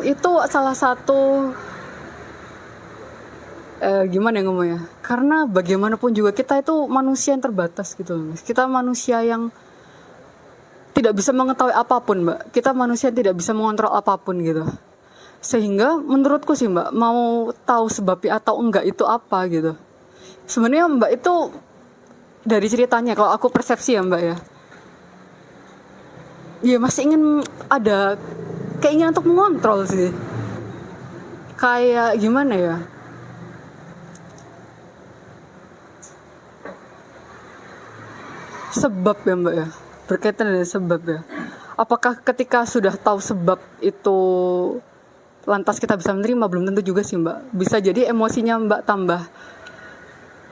Itu salah satu gimana ya ngomongnya, karena bagaimanapun juga kita itu manusia yang terbatas gitu loh. Kita manusia yang tidak bisa mengetahui apapun, Mbak. Kita manusia yang tidak bisa mengontrol apapun gitu. Sehingga menurutku sih, Mbak, mau tahu sebabnya atau enggak itu apa gitu. Sebenarnya Mbak itu dari ceritanya, kalau aku persepsi ya Mbak ya masih ingin ada keinginan untuk mengontrol sih. Kayak gimana ya? Sebab ya Mbak ya, berkaitan dengan sebab ya. Apakah ketika sudah tahu sebab itu lantas kita bisa menerima, belum tentu juga sih Mbak. Bisa jadi emosinya Mbak tambah,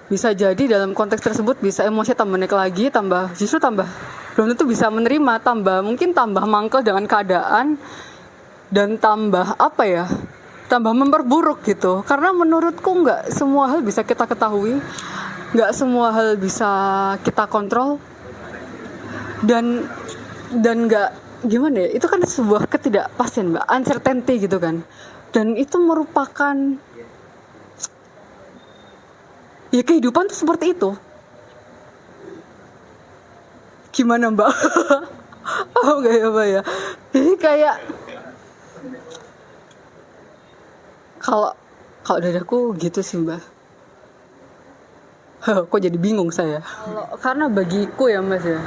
bisa jadi dalam konteks tersebut bisa emosi tambah naik lagi, justru tambah belum tentu bisa menerima, mungkin tambah mangkel dengan keadaan, dan tambah tambah memperburuk gitu. Karena menurutku nggak semua hal bisa kita ketahui, nggak semua hal bisa kita kontrol, dan nggak gimana ya, itu kan sebuah ketidakpastian Mbak, uncertainty gitu kan, dan itu merupakan ya kehidupan tuh seperti itu. Gimana Mbak? Oh gak ya Mbak ya. Jadi kayak kalau dari aku gitu sih Mbak. Kok jadi bingung saya? Karena bagiku ya Mas ya.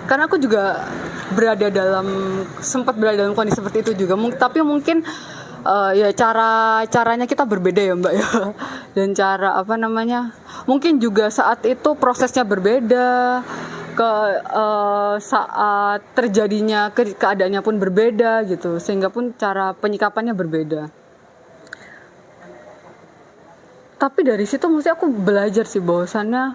Karena aku juga sempat berada dalam kondisi seperti itu juga. Tapi mungkin ya caranya kita berbeda ya Mbak ya. Dan cara mungkin juga saat itu prosesnya berbeda, saat terjadinya keadaannya pun berbeda gitu, sehingga pun cara penyikapannya berbeda. Tapi dari situ mesti aku belajar sih bahwasannya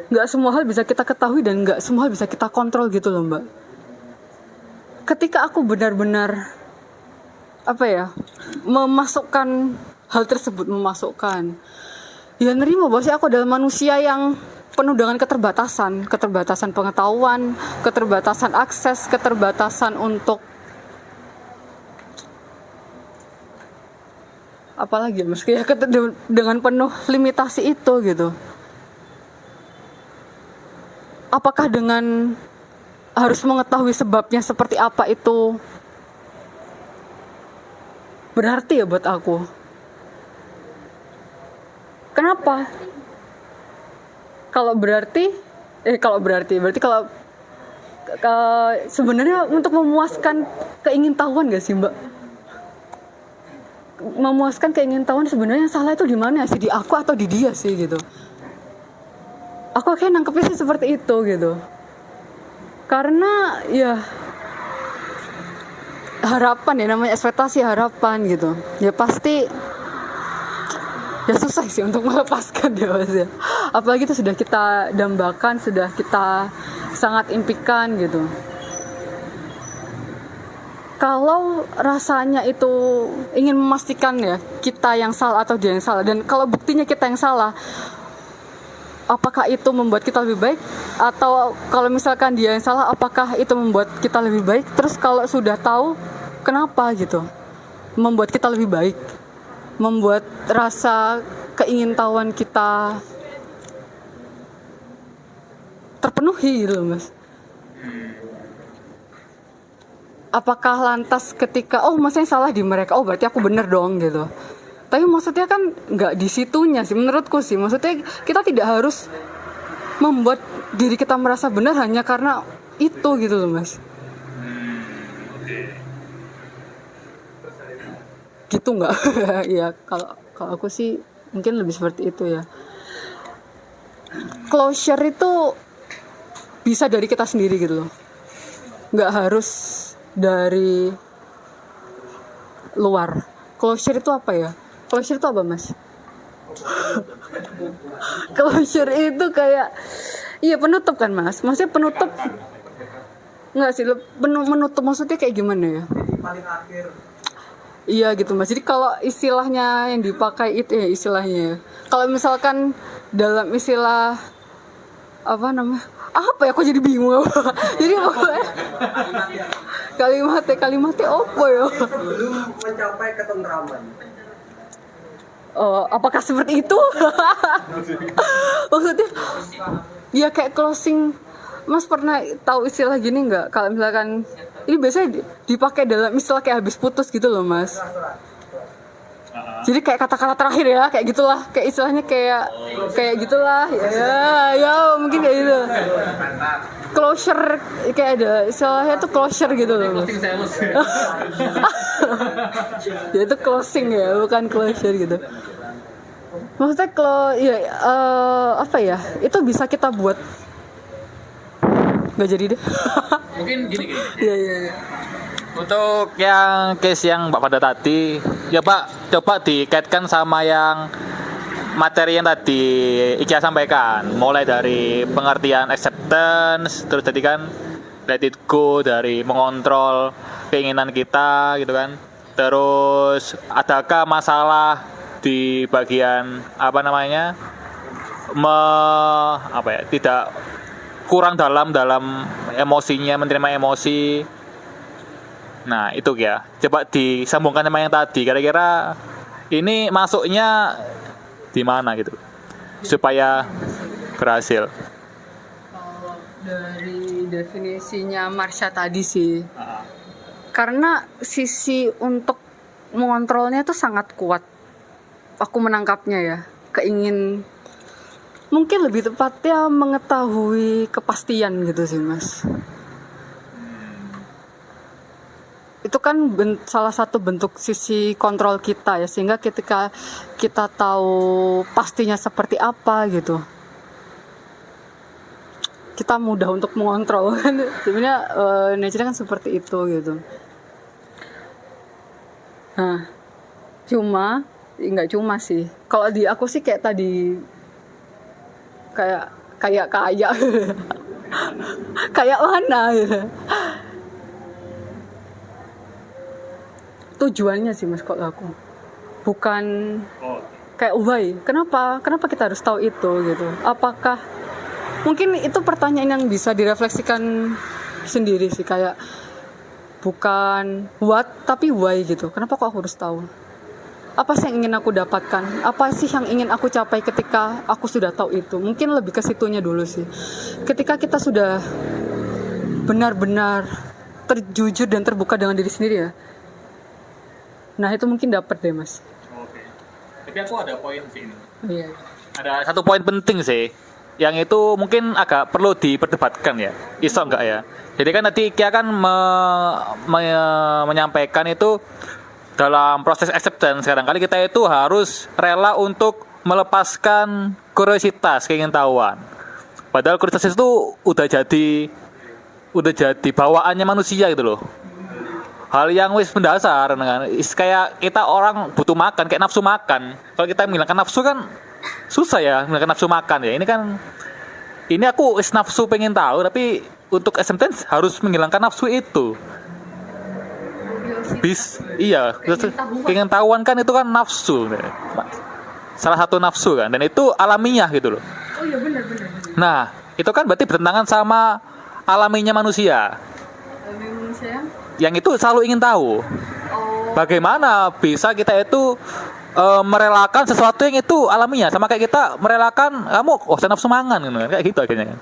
nggak semua hal bisa kita ketahui dan nggak semua hal bisa kita kontrol gitu loh Mbak. Ketika aku benar-benar memasukkan hal tersebut, ya nerima bahwa aku adalah manusia yang penuh dengan keterbatasan pengetahuan, keterbatasan akses, keterbatasan untuk apalagi Mas, dengan penuh limitasi itu gitu. Apakah dengan harus mengetahui sebabnya seperti apa itu berarti ya buat aku? Kenapa? Berarti sebenarnya untuk memuaskan keingintahuan gak sih Mbak? Memuaskan keingintahuan sebenarnya salah itu di mana sih, di aku atau di dia sih gitu? Aku kayak nangkepnya sih seperti itu gitu. Karena ya harapan ya, namanya ekspektasi harapan gitu. Ya pasti ya susah sih untuk melepaskan ya Mas ya. Apalagi itu sudah kita dambakan, sudah kita sangat impikan gitu. Kalau rasanya itu ingin memastikan ya kita yang salah atau dia yang salah, dan kalau buktinya kita yang salah, apakah itu membuat kita lebih baik? Atau kalau misalkan dia yang salah, apakah itu membuat kita lebih baik? Terus kalau sudah tahu, kenapa gitu membuat kita lebih baik? Membuat rasa keingintahuan kita terpenuhi gitu loh Mas. Apakah lantas ketika maksudnya salah di mereka, berarti aku bener dong gitu. Tapi maksudnya kan nggak di situnya sih menurutku sih. Maksudnya kita tidak harus membuat diri kita merasa benar hanya karena itu gitu loh Mas. Gitu nggak? Ya kalau aku sih mungkin lebih seperti itu ya. Closure itu bisa dari kita sendiri gitu loh. Nggak harus dari luar. Closure itu apa ya? Closure itu apa Mas? Closure itu kayak penutup kan Mas. Maksudnya penutup nggak sih, menutup maksudnya kayak gimana ya? Paling akhir. Iya gitu Mas. Jadi kalau istilahnya yang dipakai itu ya istilahnya. Kalau misalkan dalam istilah apa ya, aku jadi bingung. Jadi pokoknya kalimatnya apa ya? Dulu mencapai ketentraman. Apakah seperti itu? Maksudnya ya kayak closing. Mas pernah tahu istilah gini nggak? Kalau misalkan ini biasanya dipakai dalam istilah kayak habis putus gitu loh Mas. Jadi kayak kata-kata terakhir ya, kayak gitulah, kayak istilahnya kayak gitulah, ya mungkin kayak gitu. Closure, kayak ada istilahnya tuh closure gitu loh. Ya itu closing ya, bukan closure gitu. Maksudnya apa ya? Itu bisa kita buat. Gak jadi deh. Mungkin gini. Iya. Untuk yang case yang Mbak pada tadi, ya Pak, coba dikaitkan sama yang materi yang tadi Ikia sampaikan. Mulai dari pengertian acceptance, terus tadi kan let it go, dari mengontrol keinginan kita gitu kan. Terus adakah masalah di bagian apa namanya? Tidak kurang dalam emosinya, menerima emosi. Nah itu ya, coba disambungkan sama yang tadi. Kira-kira ini masuknya di mana gitu, supaya berhasil. Kalau dari definisinya Marsha tadi sih, karena sisi untuk mengontrolnya itu sangat kuat. Aku menangkapnya ya, mungkin lebih tepatnya mengetahui kepastian gitu sih Mas. Itu kan salah satu bentuk sisi kontrol kita ya, sehingga ketika kita tahu pastinya seperti apa gitu, kita mudah untuk mengontrol. Sebenarnya nature kan seperti itu gitu. Nah, nggak cuma sih. Kalau di aku sih kayak tadi kayak kayak mana gitu. Tujuannya sih Mas kalau aku. Bukan kayak why, kenapa kita harus tahu itu gitu. Apakah mungkin itu pertanyaan yang bisa direfleksikan sendiri sih, kayak bukan what tapi why gitu. Kenapa kok aku harus tahu? Apa sih yang ingin aku dapatkan? Apa sih yang ingin aku capai ketika aku sudah tahu itu? Mungkin lebih ke situnya dulu sih. Ketika kita sudah benar-benar terjujur dan terbuka dengan diri sendiri ya. Nah itu mungkin dapat deh Mas. Oke. Tapi aku ada poin sih ini. Iya. Ada satu poin penting sih, yang itu mungkin agak perlu diperdebatkan ya. Iso enggak ya? Jadi kan tadi Kia kan menyampaikan itu dalam proses acceptance kadang-kali kita itu harus rela untuk melepaskan kuriositas, keingintahuan. Padahal kuriositas itu udah jadi bawaannya manusia gitu loh. Hal yang wis mendasar kan. Kayak kita orang butuh makan, kayak nafsu makan. Kalau kita menghilangkan nafsu kan susah ya, menghilangkan nafsu makan ya. Ini aku wis nafsu pengen tahu, tapi untuk acceptance harus menghilangkan nafsu itu. Iya, keingintahuan kan itu kan nafsu. Salah satu nafsu kan, dan itu alamiah gitu loh. Oh iya benar. Nah, itu kan berarti bertentangan sama alaminya manusia. Yang itu selalu ingin tahu. Bagaimana bisa kita itu merelakan sesuatu yang itu alamiah, sama kayak kita merelakan kamu saya nafsu mangan gitu kan, kayak gitu akhirnya kan.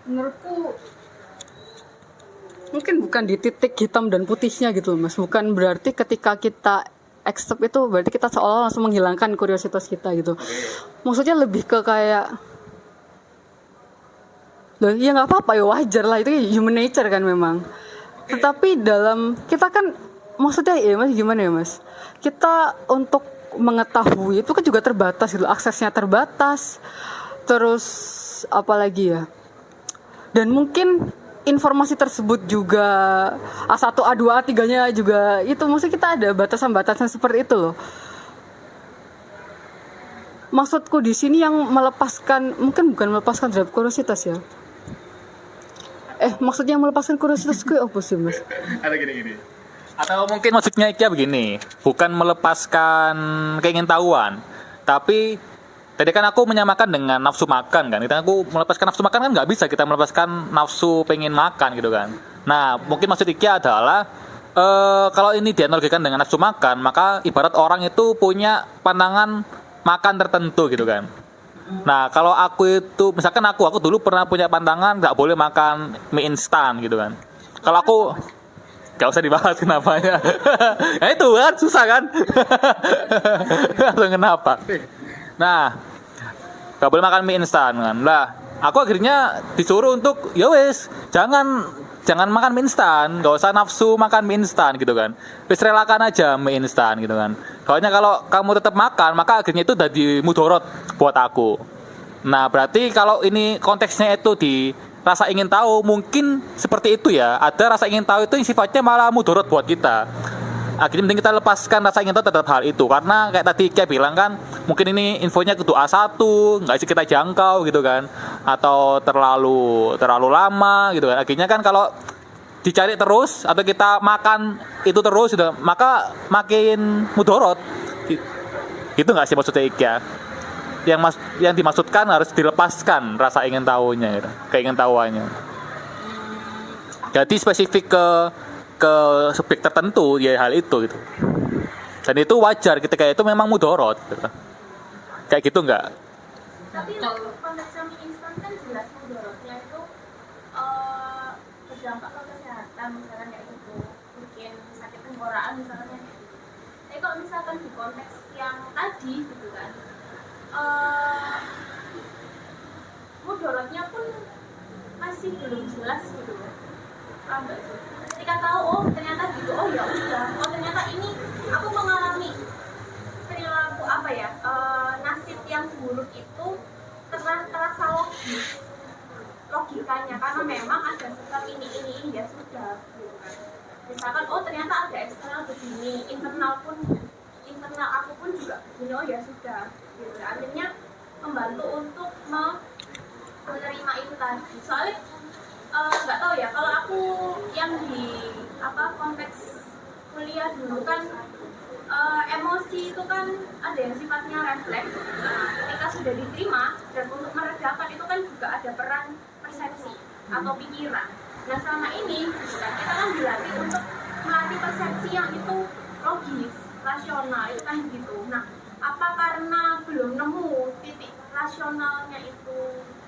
Menurutku mungkin bukan di titik hitam dan putihnya gitu Mas. Bukan berarti ketika kita accept itu berarti kita seolah langsung menghilangkan kuriositas kita gitu. Maksudnya lebih ke kayak loh ya nggak apa-apa ya, wajar lah, itu human nature kan memang. Tetapi dalam kita kan maksudnya ya Mas, gimana ya Mas, kita untuk mengetahui itu kan juga terbatas gitu, aksesnya terbatas, terus apalagi ya, dan mungkin informasi tersebut juga A1, A2, A3-nya juga itu, maksudnya kita ada batasan-batasan seperti itu loh. Maksudku di sini yang melepaskan, mungkin bukan melepaskan terhadap kuriositas ya. Maksudnya melepaskan kuriositas gue apa sih Mas? Ada gini. Atau mungkin maksudnya Ikia begini, bukan melepaskan keingintahuan, tapi tadi kan aku menyamakan dengan nafsu makan kan. Kita aku melepaskan nafsu makan kan nggak bisa kita melepaskan nafsu pengen makan gitu kan. Nah, mungkin maksud Ikia adalah kalau ini dianalogikan dengan nafsu makan, maka ibarat orang itu punya pandangan makan tertentu gitu kan. Nah, kalau aku itu, misalkan aku dulu pernah punya pandangan nggak boleh makan mie instan gitu kan. Kalau aku nggak usah dibahas kenapanya. Nah itu kan susah kan. Langsung kenapa? Nah, nggak boleh makan mie instan kan. Lah, aku akhirnya disuruh untuk ya wes jangan makan mie instan, nggak usah nafsu makan mie instan gitu kan. Wes relakan aja mie instan gitu kan. Soalnya kalau kamu tetap makan, maka akhirnya itu jadi mudorot buat aku. Nah, berarti kalau ini konteksnya itu di rasa ingin tahu mungkin seperti itu ya. Ada rasa ingin tahu itu yang sifatnya malah mudorot buat kita. Akhirnya mending kita lepaskan rasa ingin tahu terhadap hal itu, karena kayak tadi kayak bilang kan, mungkin ini infonya kudu A1, nggak sih kita jangkau gitu kan, atau terlalu lama gitu kan. Akhirnya kan kalau dicari terus atau kita makan itu terus gitu, maka makin mudorot. Itu nggak sih maksudnya IKEA? Yang dimaksudkan harus dilepaskan rasa ingin tahunya gitu, keingin tahuannya. Jadi spesifik ke subjek tertentu ya hal itu gitu. Dan itu wajar ketika itu memang mudorot gitu. Kayak gitu nggak? Tapi konteks yang mie instan kan jelas mudorotnya itu berdampak ke kesehatan misalkan kayak gitu, bikin sakit tenggorokan misalkan kayak gitu. Tapi kalau misalkan di konteks yang tadi gitu kan, mudorotnya pun masih belum jelas gitu loh. Paham nggak sih? Ketika tahu oh ternyata gitu, oh ya udah, oh ternyata ini aku mengalami perilaku apa ya, nasib yang buruk itu terasa logikanya, karena memang ada sebab ini ya sudah gitu kan. Misalkan oh ternyata ada eksternal begini, internal aku pun juga begini, oh ya sudah gitu. Akhirnya membantu untuk menerima itu tadi. Soalnya nggak tahu ya, kalau aku yang di konteks kuliah dulu kan, emosi itu kan ada yang sifatnya refleks. Ketika sudah diterima dan untuk meredakan itu kan juga ada peran persepsi atau pikiran. Nah selama ini kita kan dilatih untuk melatih persepsi yang itu logis, rasional itu kan gitu. Nah apa karena belum nemu titik rasionalnya itu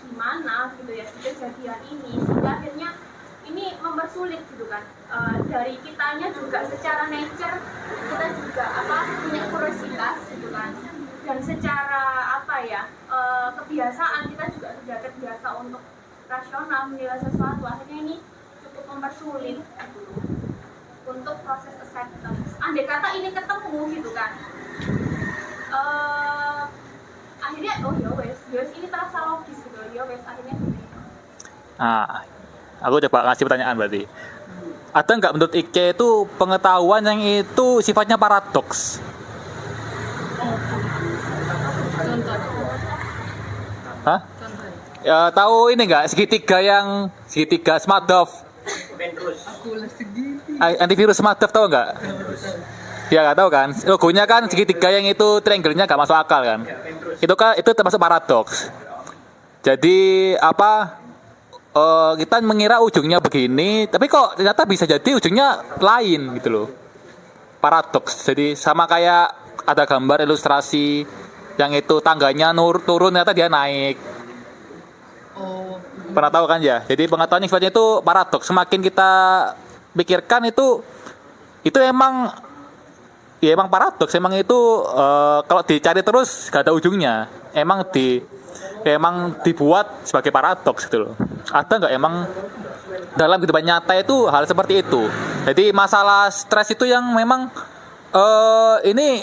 di mana gitu ya di kejadian ini, sehingga akhirnya ini mempersulit gitu kan. Dari kitanya juga secara nature kita juga punya kuriositas gitu kan, dan secara kebiasaan kita juga sudah terbiasa untuk rasional menilai sesuatu. Akhirnya ini cukup mempersulit gitu untuk proses acceptance. Andai kata ini ketemu gitu kan, akhirnya oh ya wes ini terasa logis gitu, ya wes akhirnya gitu. Aku coba ngasih pertanyaan berarti. Ada nggak menurut IKE itu pengetahuan yang itu sifatnya paradoks? Hah? Ya, tahu ini nggak segitiga Smartdove? Antivirus Smartdove tahu nggak? Ya nggak tahu kan? Logonya kan segitiga yang itu triangle-nya nggak masuk akal kan? Itu termasuk paradoks. Jadi kita mengira ujungnya begini, tapi kok ternyata bisa jadi ujungnya lain gitu loh. Paradoks. Jadi sama kayak ada gambar ilustrasi yang itu tangganya turun ternyata dia naik. Pernah tahu kan ya? Jadi pengetahuan yang sifatnya itu paradoks. Semakin kita pikirkan itu emang paradoks. Emang itu kalau dicari terus gak ada ujungnya. Emang dibuat sebagai paradoks gitu loh. Ada nggak emang dalam kehidupan nyata itu hal seperti itu? Jadi masalah stres itu yang memang ini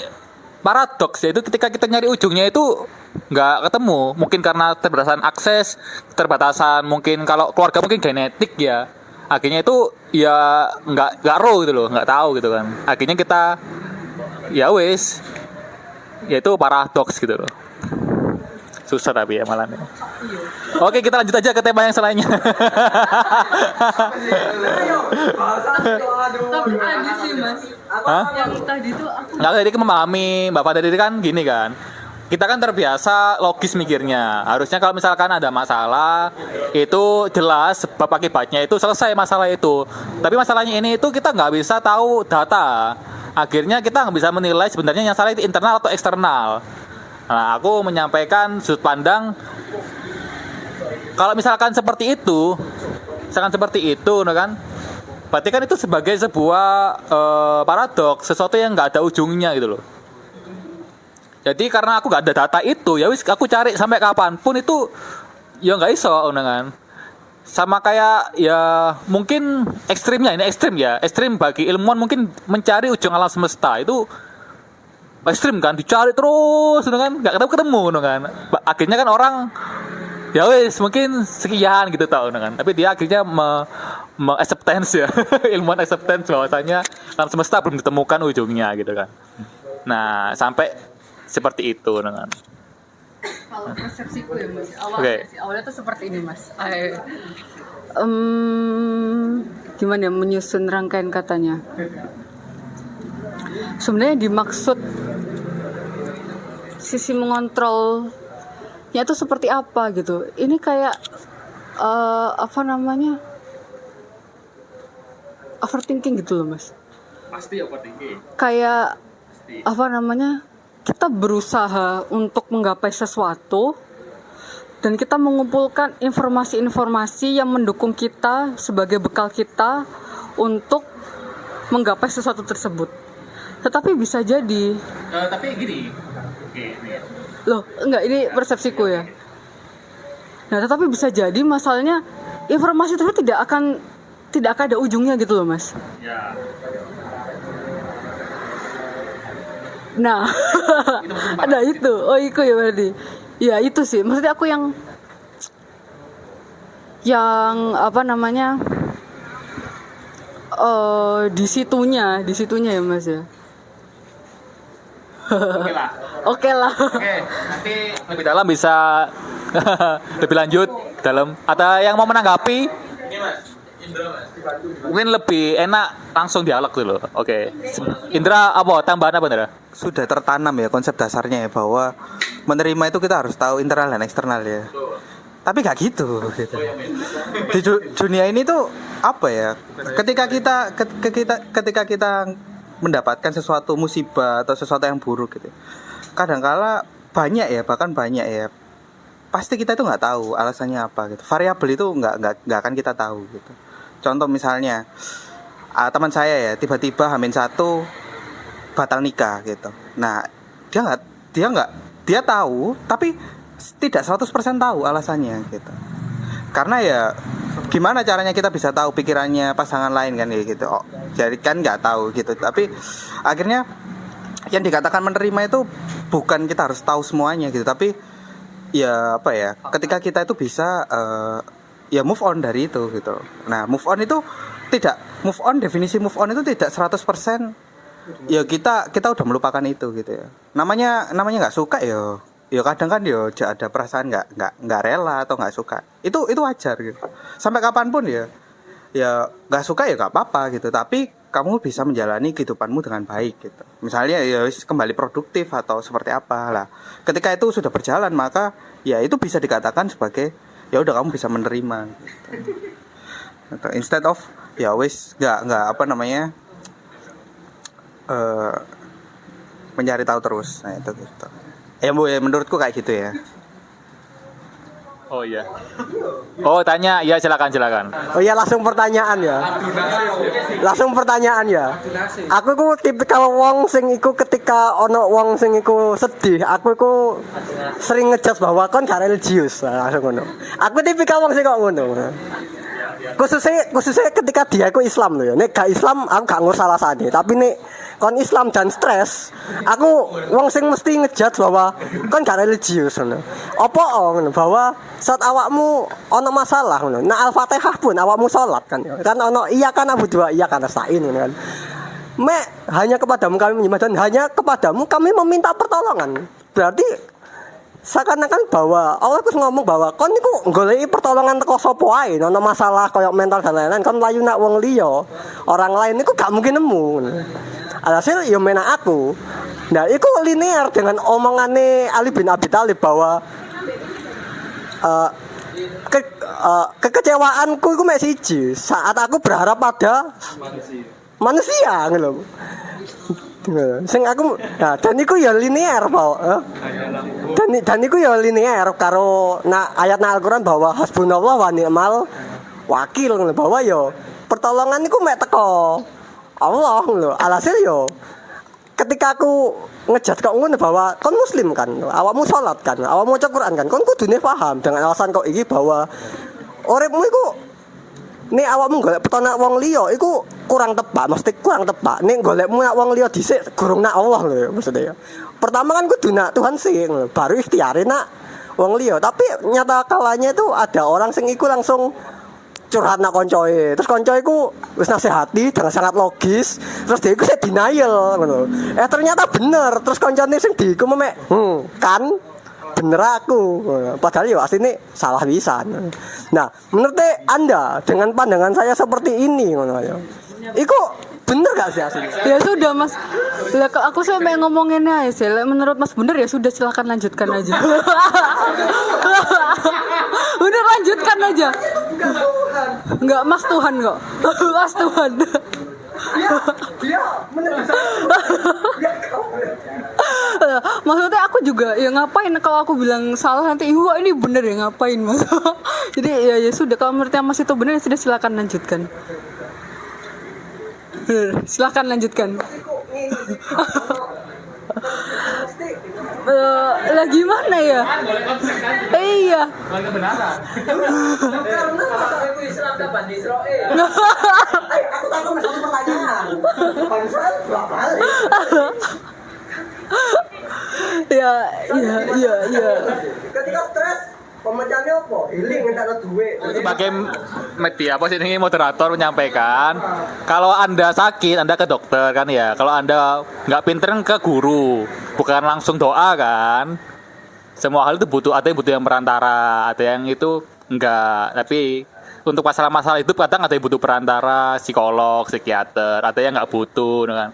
paradoks, yaitu ketika kita nyari ujungnya itu nggak ketemu. Mungkin karena keterbatasan akses, keterbatasan mungkin kalau keluarga mungkin genetik ya. Akhirnya itu ya nggak raw gitu loh, nggak tahu gitu kan. Akhirnya kita ya wes, yaitu paradoks gitu loh. Susah tapi ya malam ini. Oke, kita lanjut aja ke tema yang selainnya. Tapi tadi sih mas, yang tadi tuh aku Tadi memahami Bapak tadi kan gini kan. Kita kan terbiasa logis mikirnya. Harusnya kalau misalkan ada masalah itu jelas sebab akibatnya itu selesai masalah itu. Tapi masalahnya ini itu kita nggak bisa tahu data. Akhirnya kita nggak bisa menilai sebenarnya yang salah itu internal atau eksternal. Nah, aku menyampaikan sudut pandang kalau misalkan seperti itu, kan, berarti kan itu sebagai sebuah paradoks, sesuatu yang nggak ada ujungnya gitu loh. Jadi karena aku nggak ada data itu, ya wis aku cari sampai kapanpun itu ya nggak iso, kan. Sama kayak ya mungkin ekstrim bagi ilmuwan mungkin mencari ujung alam semesta itu ekstrim kan, dicari terus kan, nggak ketemu kan. Akhirnya kan orang ya wes mungkin sekian gitu tau kan, tapi dia akhirnya acceptance ya ilmuwan acceptance bahwasanya alam semesta belum ditemukan ujungnya gitu kan. Nah sampai seperti itu dengan Kalau persepsiku ya mas, Oke. awalnya tuh seperti ini mas. Gimana ya menyusun rangkaian katanya? Sebenarnya dimaksud sisi mengontrolnya itu seperti apa gitu. Ini kayak apa namanya, overthinking gitu loh mas. pasti overthinking. Kayak apa namanya, kita berusaha untuk menggapai sesuatu dan kita mengumpulkan informasi-informasi yang mendukung kita sebagai bekal kita untuk menggapai sesuatu tersebut. Tetapi bisa jadi Tapi gini, loh, enggak, ini persepsiku ya. Nah, tetapi bisa jadi masalahnya informasi tersebut tidak akan ada ujungnya gitu loh, Mas. ya Nah, ada itu. Oh, itu ya berarti. Ya, itu sih. Maksudnya aku yang apa namanya? Di situnya ya, Mas ya. oke lah. Oke lah. Oke, nanti lebih dalam bisa lebih lanjut dalam. Ada yang mau menanggapi? Mungkin lebih enak langsung dialog dulu. Oke. Indra, apa tambahan apa Indra? Sudah tertanam ya konsep dasarnya ya, bahwa menerima itu kita harus tahu internal dan eksternal ya. Tapi gak gitu. Di dunia ini tuh apa ya? Ketika kita mendapatkan sesuatu musibah atau sesuatu yang buruk gitu, kadangkala banyak ya, bahkan banyak ya, pasti kita itu nggak tahu alasannya apa gitu. Variabel itu nggak akan kita tahu gitu. Contoh misalnya teman saya ya tiba-tiba H-1 batal nikah gitu. Nah dia tahu tapi tidak 100% tahu alasannya gitu. Karena ya gimana caranya kita bisa tahu pikirannya pasangan lain kan ya gitu. Oh, jadi kan nggak tahu gitu. Tapi akhirnya yang dikatakan menerima itu bukan kita harus tahu semuanya gitu, tapi ya apa ya, ketika kita itu bisa ya move on dari itu gitu. Nah, definisi move on itu tidak 100% ya kita udah melupakan itu gitu ya. Namanya nggak suka ya kadang kan ya ada perasaan nggak rela atau nggak suka. Itu wajar gitu. Sampai kapanpun ya nggak suka ya nggak apa-apa gitu, tapi kamu bisa menjalani kehidupanmu dengan baik gitu. Misalnya ya kembali produktif atau seperti apa lah. Ketika itu sudah berjalan, maka ya itu bisa dikatakan sebagai ya udah kamu bisa menerima gitu. Atau instead of ya wis nggak apa namanya mencari tahu terus. Nah itu gitu. Ya Bu, ya menurutku kayak gitu ya. Oh iya. Oh tanya, ya silakan. Oh iya, langsung pertanyaan ya. Aku ku tipikal wong sing iku ketika ono wong sing iku sedih, aku iku sering ngejudge bahwa kon gak religius. Nah, langsung ngono. Aku tipikal wong sing kok ngono. Khususnya ketika dia iku Islam loh ya. Nek gak Islam aku gak ngurus alasane, tapi nek kon Islam dan stres, aku wong sing mesti ngejudge bahwa kon gak religius ngono. Apa ngono bahwa saat awakmu ono masalah ngono. Nah Al-Fatihah pun awakmu salat kan. Kan ono iya kan abu dua iya kan nasta'in ngono kan. Hanya kepadamu kami menyembah dan hanya kepadamu kami meminta pertolongan. Berarti seakan-akan bahwa Allah itu ngomong bahwa kon niku goleki pertolongan teko sapa wae ono masalah koyo mental dan lain-lain kon layu nak wong liya orang lain niku gak mungkin nemu. Alhasil yo menak aku. Nah, itu linear dengan omongane Ali bin Abi Thalib bahwa kekecewaanku itu mek siji saat aku berharap pada manusia gitu. Sing aku dan iku ya linear bahwa dan iku ya linear karo ayat Al-Qur'an bahwa hasbunallah wa ni'mal wakil bahwa yo pertolongan iku mek teko Allah lho. Alhasil yo ketika aku ngejat kok ngono bahwa kon muslim kan, awakmu salat kan, awakmu maca Quran kan, kon kudune paham dengan alasan kok iki bahwa uripmu iku nek awakmu golek petonak wong liya iku kurang tepat, mesti kurang tepat. Nek golekmu nak wong liya dhisik gurung nak Allah lho maksudnya. Pertama kan kudu nak Tuhan sih, baru ikhtiare nak wong liya. Tapi nyata kalanya itu ada orang sing iku langsung curhat nak koncoe. Terus koncoe iku wis nasihati dengan sangat logis. Terus dia iku denial ngono. Ternyata bener. Terus koncone sing diiku memek, kan bener aku. Padahal ya asline salah pisan. Nah, menurut Anda dengan pandangan saya seperti ini ngono ya. Iku bener gak sih aslinya? Ya sudah Mas. Lah aku sampai ngomonginnya aja sih. Menurut Mas bener ya sudah silakan lanjutkan aja. Udah lanjutkan aja. Enggak Mas Tuhan kok. Mas Tuhan. Dia Maksudnya aku juga ya ngapain kalau aku bilang salah nanti wah ini bener ya ngapain Mas. Jadi ya sudah kalau menurutnya Mas itu bener ya sudah silakan lanjutkan. Silakan lanjutkan. Lah gimana ya? Iya. Aku takut satu pertanyaan. Pansel berapa kali? Ya. Ketika stres, pemecahannya apa? Healing entar duit. Sebagai media apa sih ini moderator menyampaikan kalau Anda sakit Anda ke dokter kan ya, kalau Anda nggak pinter ke guru, bukan langsung doa kan. Semua hal itu butuh, ada yang butuh yang perantara, ada yang itu enggak. Tapi untuk masalah-masalah hidup kadang ada yang butuh perantara, psikolog, psikiater, ada yang nggak butuh kan.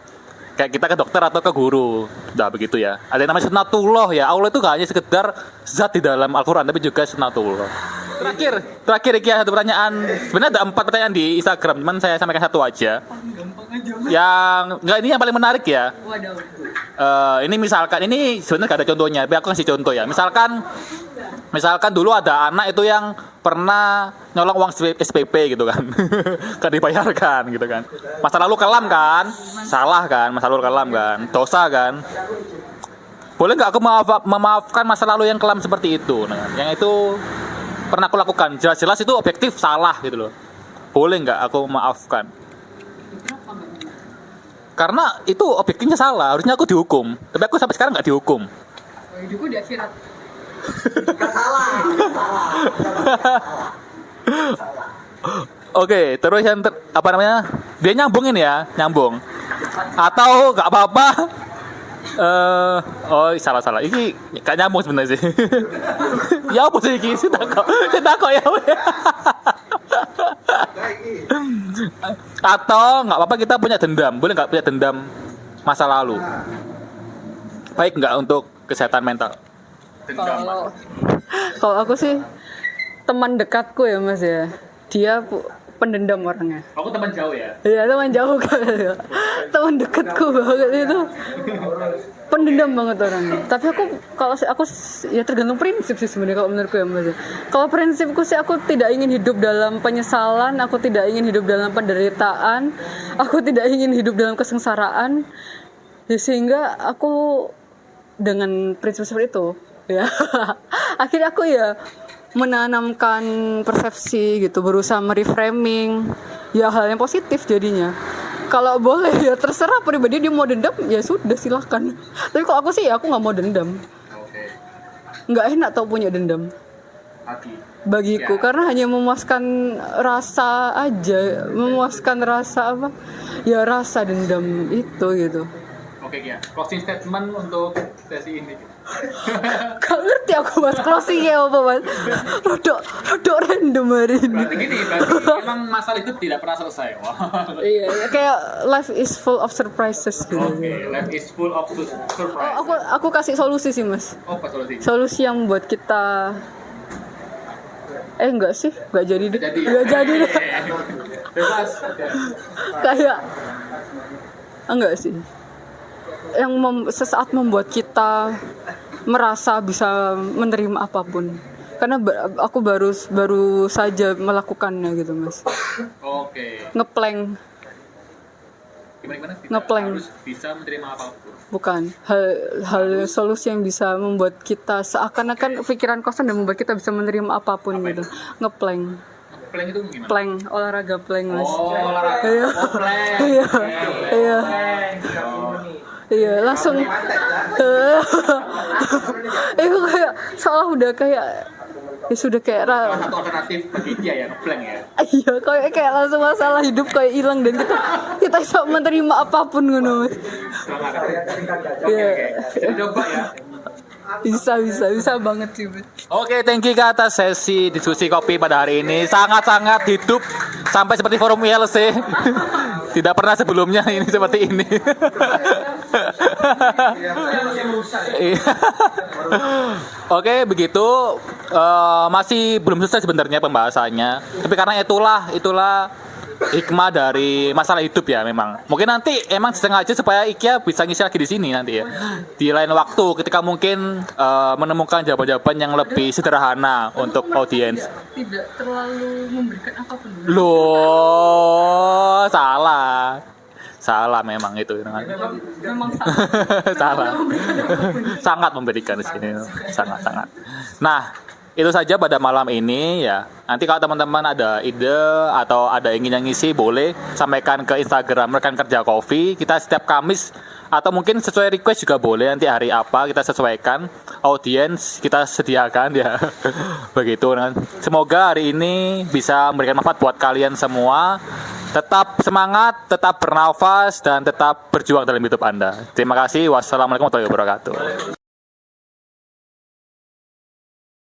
Kayak kita ke dokter atau ke guru, udah begitu ya. Ada yang namanya sunatullah ya. Allah itu gak hanya sekedar zat di dalam Al-Quran, tapi juga sunatullah. Terakhir iki satu pertanyaan. Sebenarnya ada 4 pertanyaan di Instagram, cuman saya sampaikan satu aja. Ini yang paling menarik ya. Ini misalkan, ini sebenarnya gak ada contohnya, tapi aku kasih contoh ya. Misalkan dulu ada anak itu yang pernah nyolong uang SPP gitu kan. Kan dibayarkan gitu kan. Masa lalu kelam kan? Salah kan? Masa lalu kelam kan? Dosa kan? Boleh nggak aku memaafkan masa lalu yang kelam seperti itu? Nah, yang itu pernah aku lakukan. Jelas-jelas itu objektif salah gitu loh. Boleh nggak aku maafkan? Karena itu objektifnya salah. Harusnya aku dihukum. Tapi aku sampai sekarang nggak dihukum. Hidupku di akhirat. Oke, terus yang apa namanya? Dia nyambungin ya, nyambung. Atau nggak apa-apa? Salah. Ini gak nyambung sebenarnya sih. Ya apa sih ini? Kita kok ya. Atau nggak apa-apa kita punya dendam, boleh nggak punya dendam masa lalu? Baik nggak untuk kesehatan mental? Kalau aku sih teman dekatku ya Mas ya, dia pendendam orangnya. Aku teman jauh ya. Iya teman jauh kan, teman dekatku banget itu pendendam banget orangnya. Tapi kalau aku ya tergantung prinsip sih sebenarnya kalau menurutku ya Mas. Kalau prinsipku sih aku tidak ingin hidup dalam penyesalan, aku tidak ingin hidup dalam penderitaan, aku tidak ingin hidup dalam kesengsaraan. Ya, sehingga aku dengan prinsip seperti itu ya akhirnya aku ya menanamkan persepsi gitu, berusaha mereframing ya hal yang positif jadinya. Kalau boleh ya terserah pribadi dia mau dendam ya sudah silahkan. Tapi kalau aku sih ya aku nggak mau dendam. Nggak enak tau punya dendam bagiku ya. Karena hanya memuaskan rasa aja, memuaskan rasa apa ya, rasa dendam itu gitu. Oke ya, closing statement untuk sesi ini. Gak ngerti aku Mas, closingnya apa Mas? Rodok random hari ini. Berarti emang masalah itu tidak pernah selesai. Iya, kayak life is full of surprises gitu. Oke, life is full of surprise. Aku kasih solusi sih Mas. Oh, apa solusi? Solusi yang buat kita enggak sih, enggak jadi deh. Enggak jadi deh. Bebas. Kayak enggak sih. Yang sesaat membuat kita merasa bisa menerima apapun. Karena aku baru saja melakukannya gitu Mas. Oke. Ngeplank. Gimana? Ngeplank. Harus bisa menerima apapun. Bukan hal solusi yang bisa membuat kita seakan-akan pikiran kosong dan membuat kita bisa menerima apapun gitu. Ngeplank. Plank itu gimana? Plank, olahraga plank Mas. Oh, olahraga. Iya. Plank. Iya. Iya. Iya, langsung Itu kayak seolah udah kayak ya sudah kayak Satu alternatif bagi dia ya, ngeblank ya. iya kayak langsung masalah hidup kayak hilang dan kita bisa menerima apapun ngono. Iya. Coba ya. Bisa banget sih. Bet. Oke, thank you Kak atas sesi diskusi kopi pada hari ini. Sangat-sangat hidup sampai seperti forum ILC. Tidak pernah sebelumnya ini seperti ini. Iya. Oke, begitu. Masih belum selesai sebenarnya pembahasannya. Tapi karena itulah hikmah dari masalah hidup ya memang. Mungkin nanti emang disengaja supaya IKEA bisa ngisi lagi di sini nanti ya. Di lain waktu ketika mungkin menemukan jawaban-jawaban yang lebih sederhana untuk audiens. Tidak terlalu memberikan apapun. Loh, salah memang itu. Memang Salah. Sangat memberikan di sini. Sangat. Nah, itu saja pada malam ini ya. Nanti kalau teman-teman ada ide atau ada ingin yang ngisi boleh sampaikan ke Instagram Rekan Kerja Coffee. Kita setiap Kamis atau mungkin sesuai request juga boleh. Nanti hari apa kita sesuaikan, audiens kita sediakan ya. Begitu. Semoga hari ini bisa memberikan manfaat buat kalian semua. Tetap semangat, tetap bernafas dan tetap berjuang dalam hidup Anda. Terima kasih. Wassalamualaikum warahmatullahi wabarakatuh.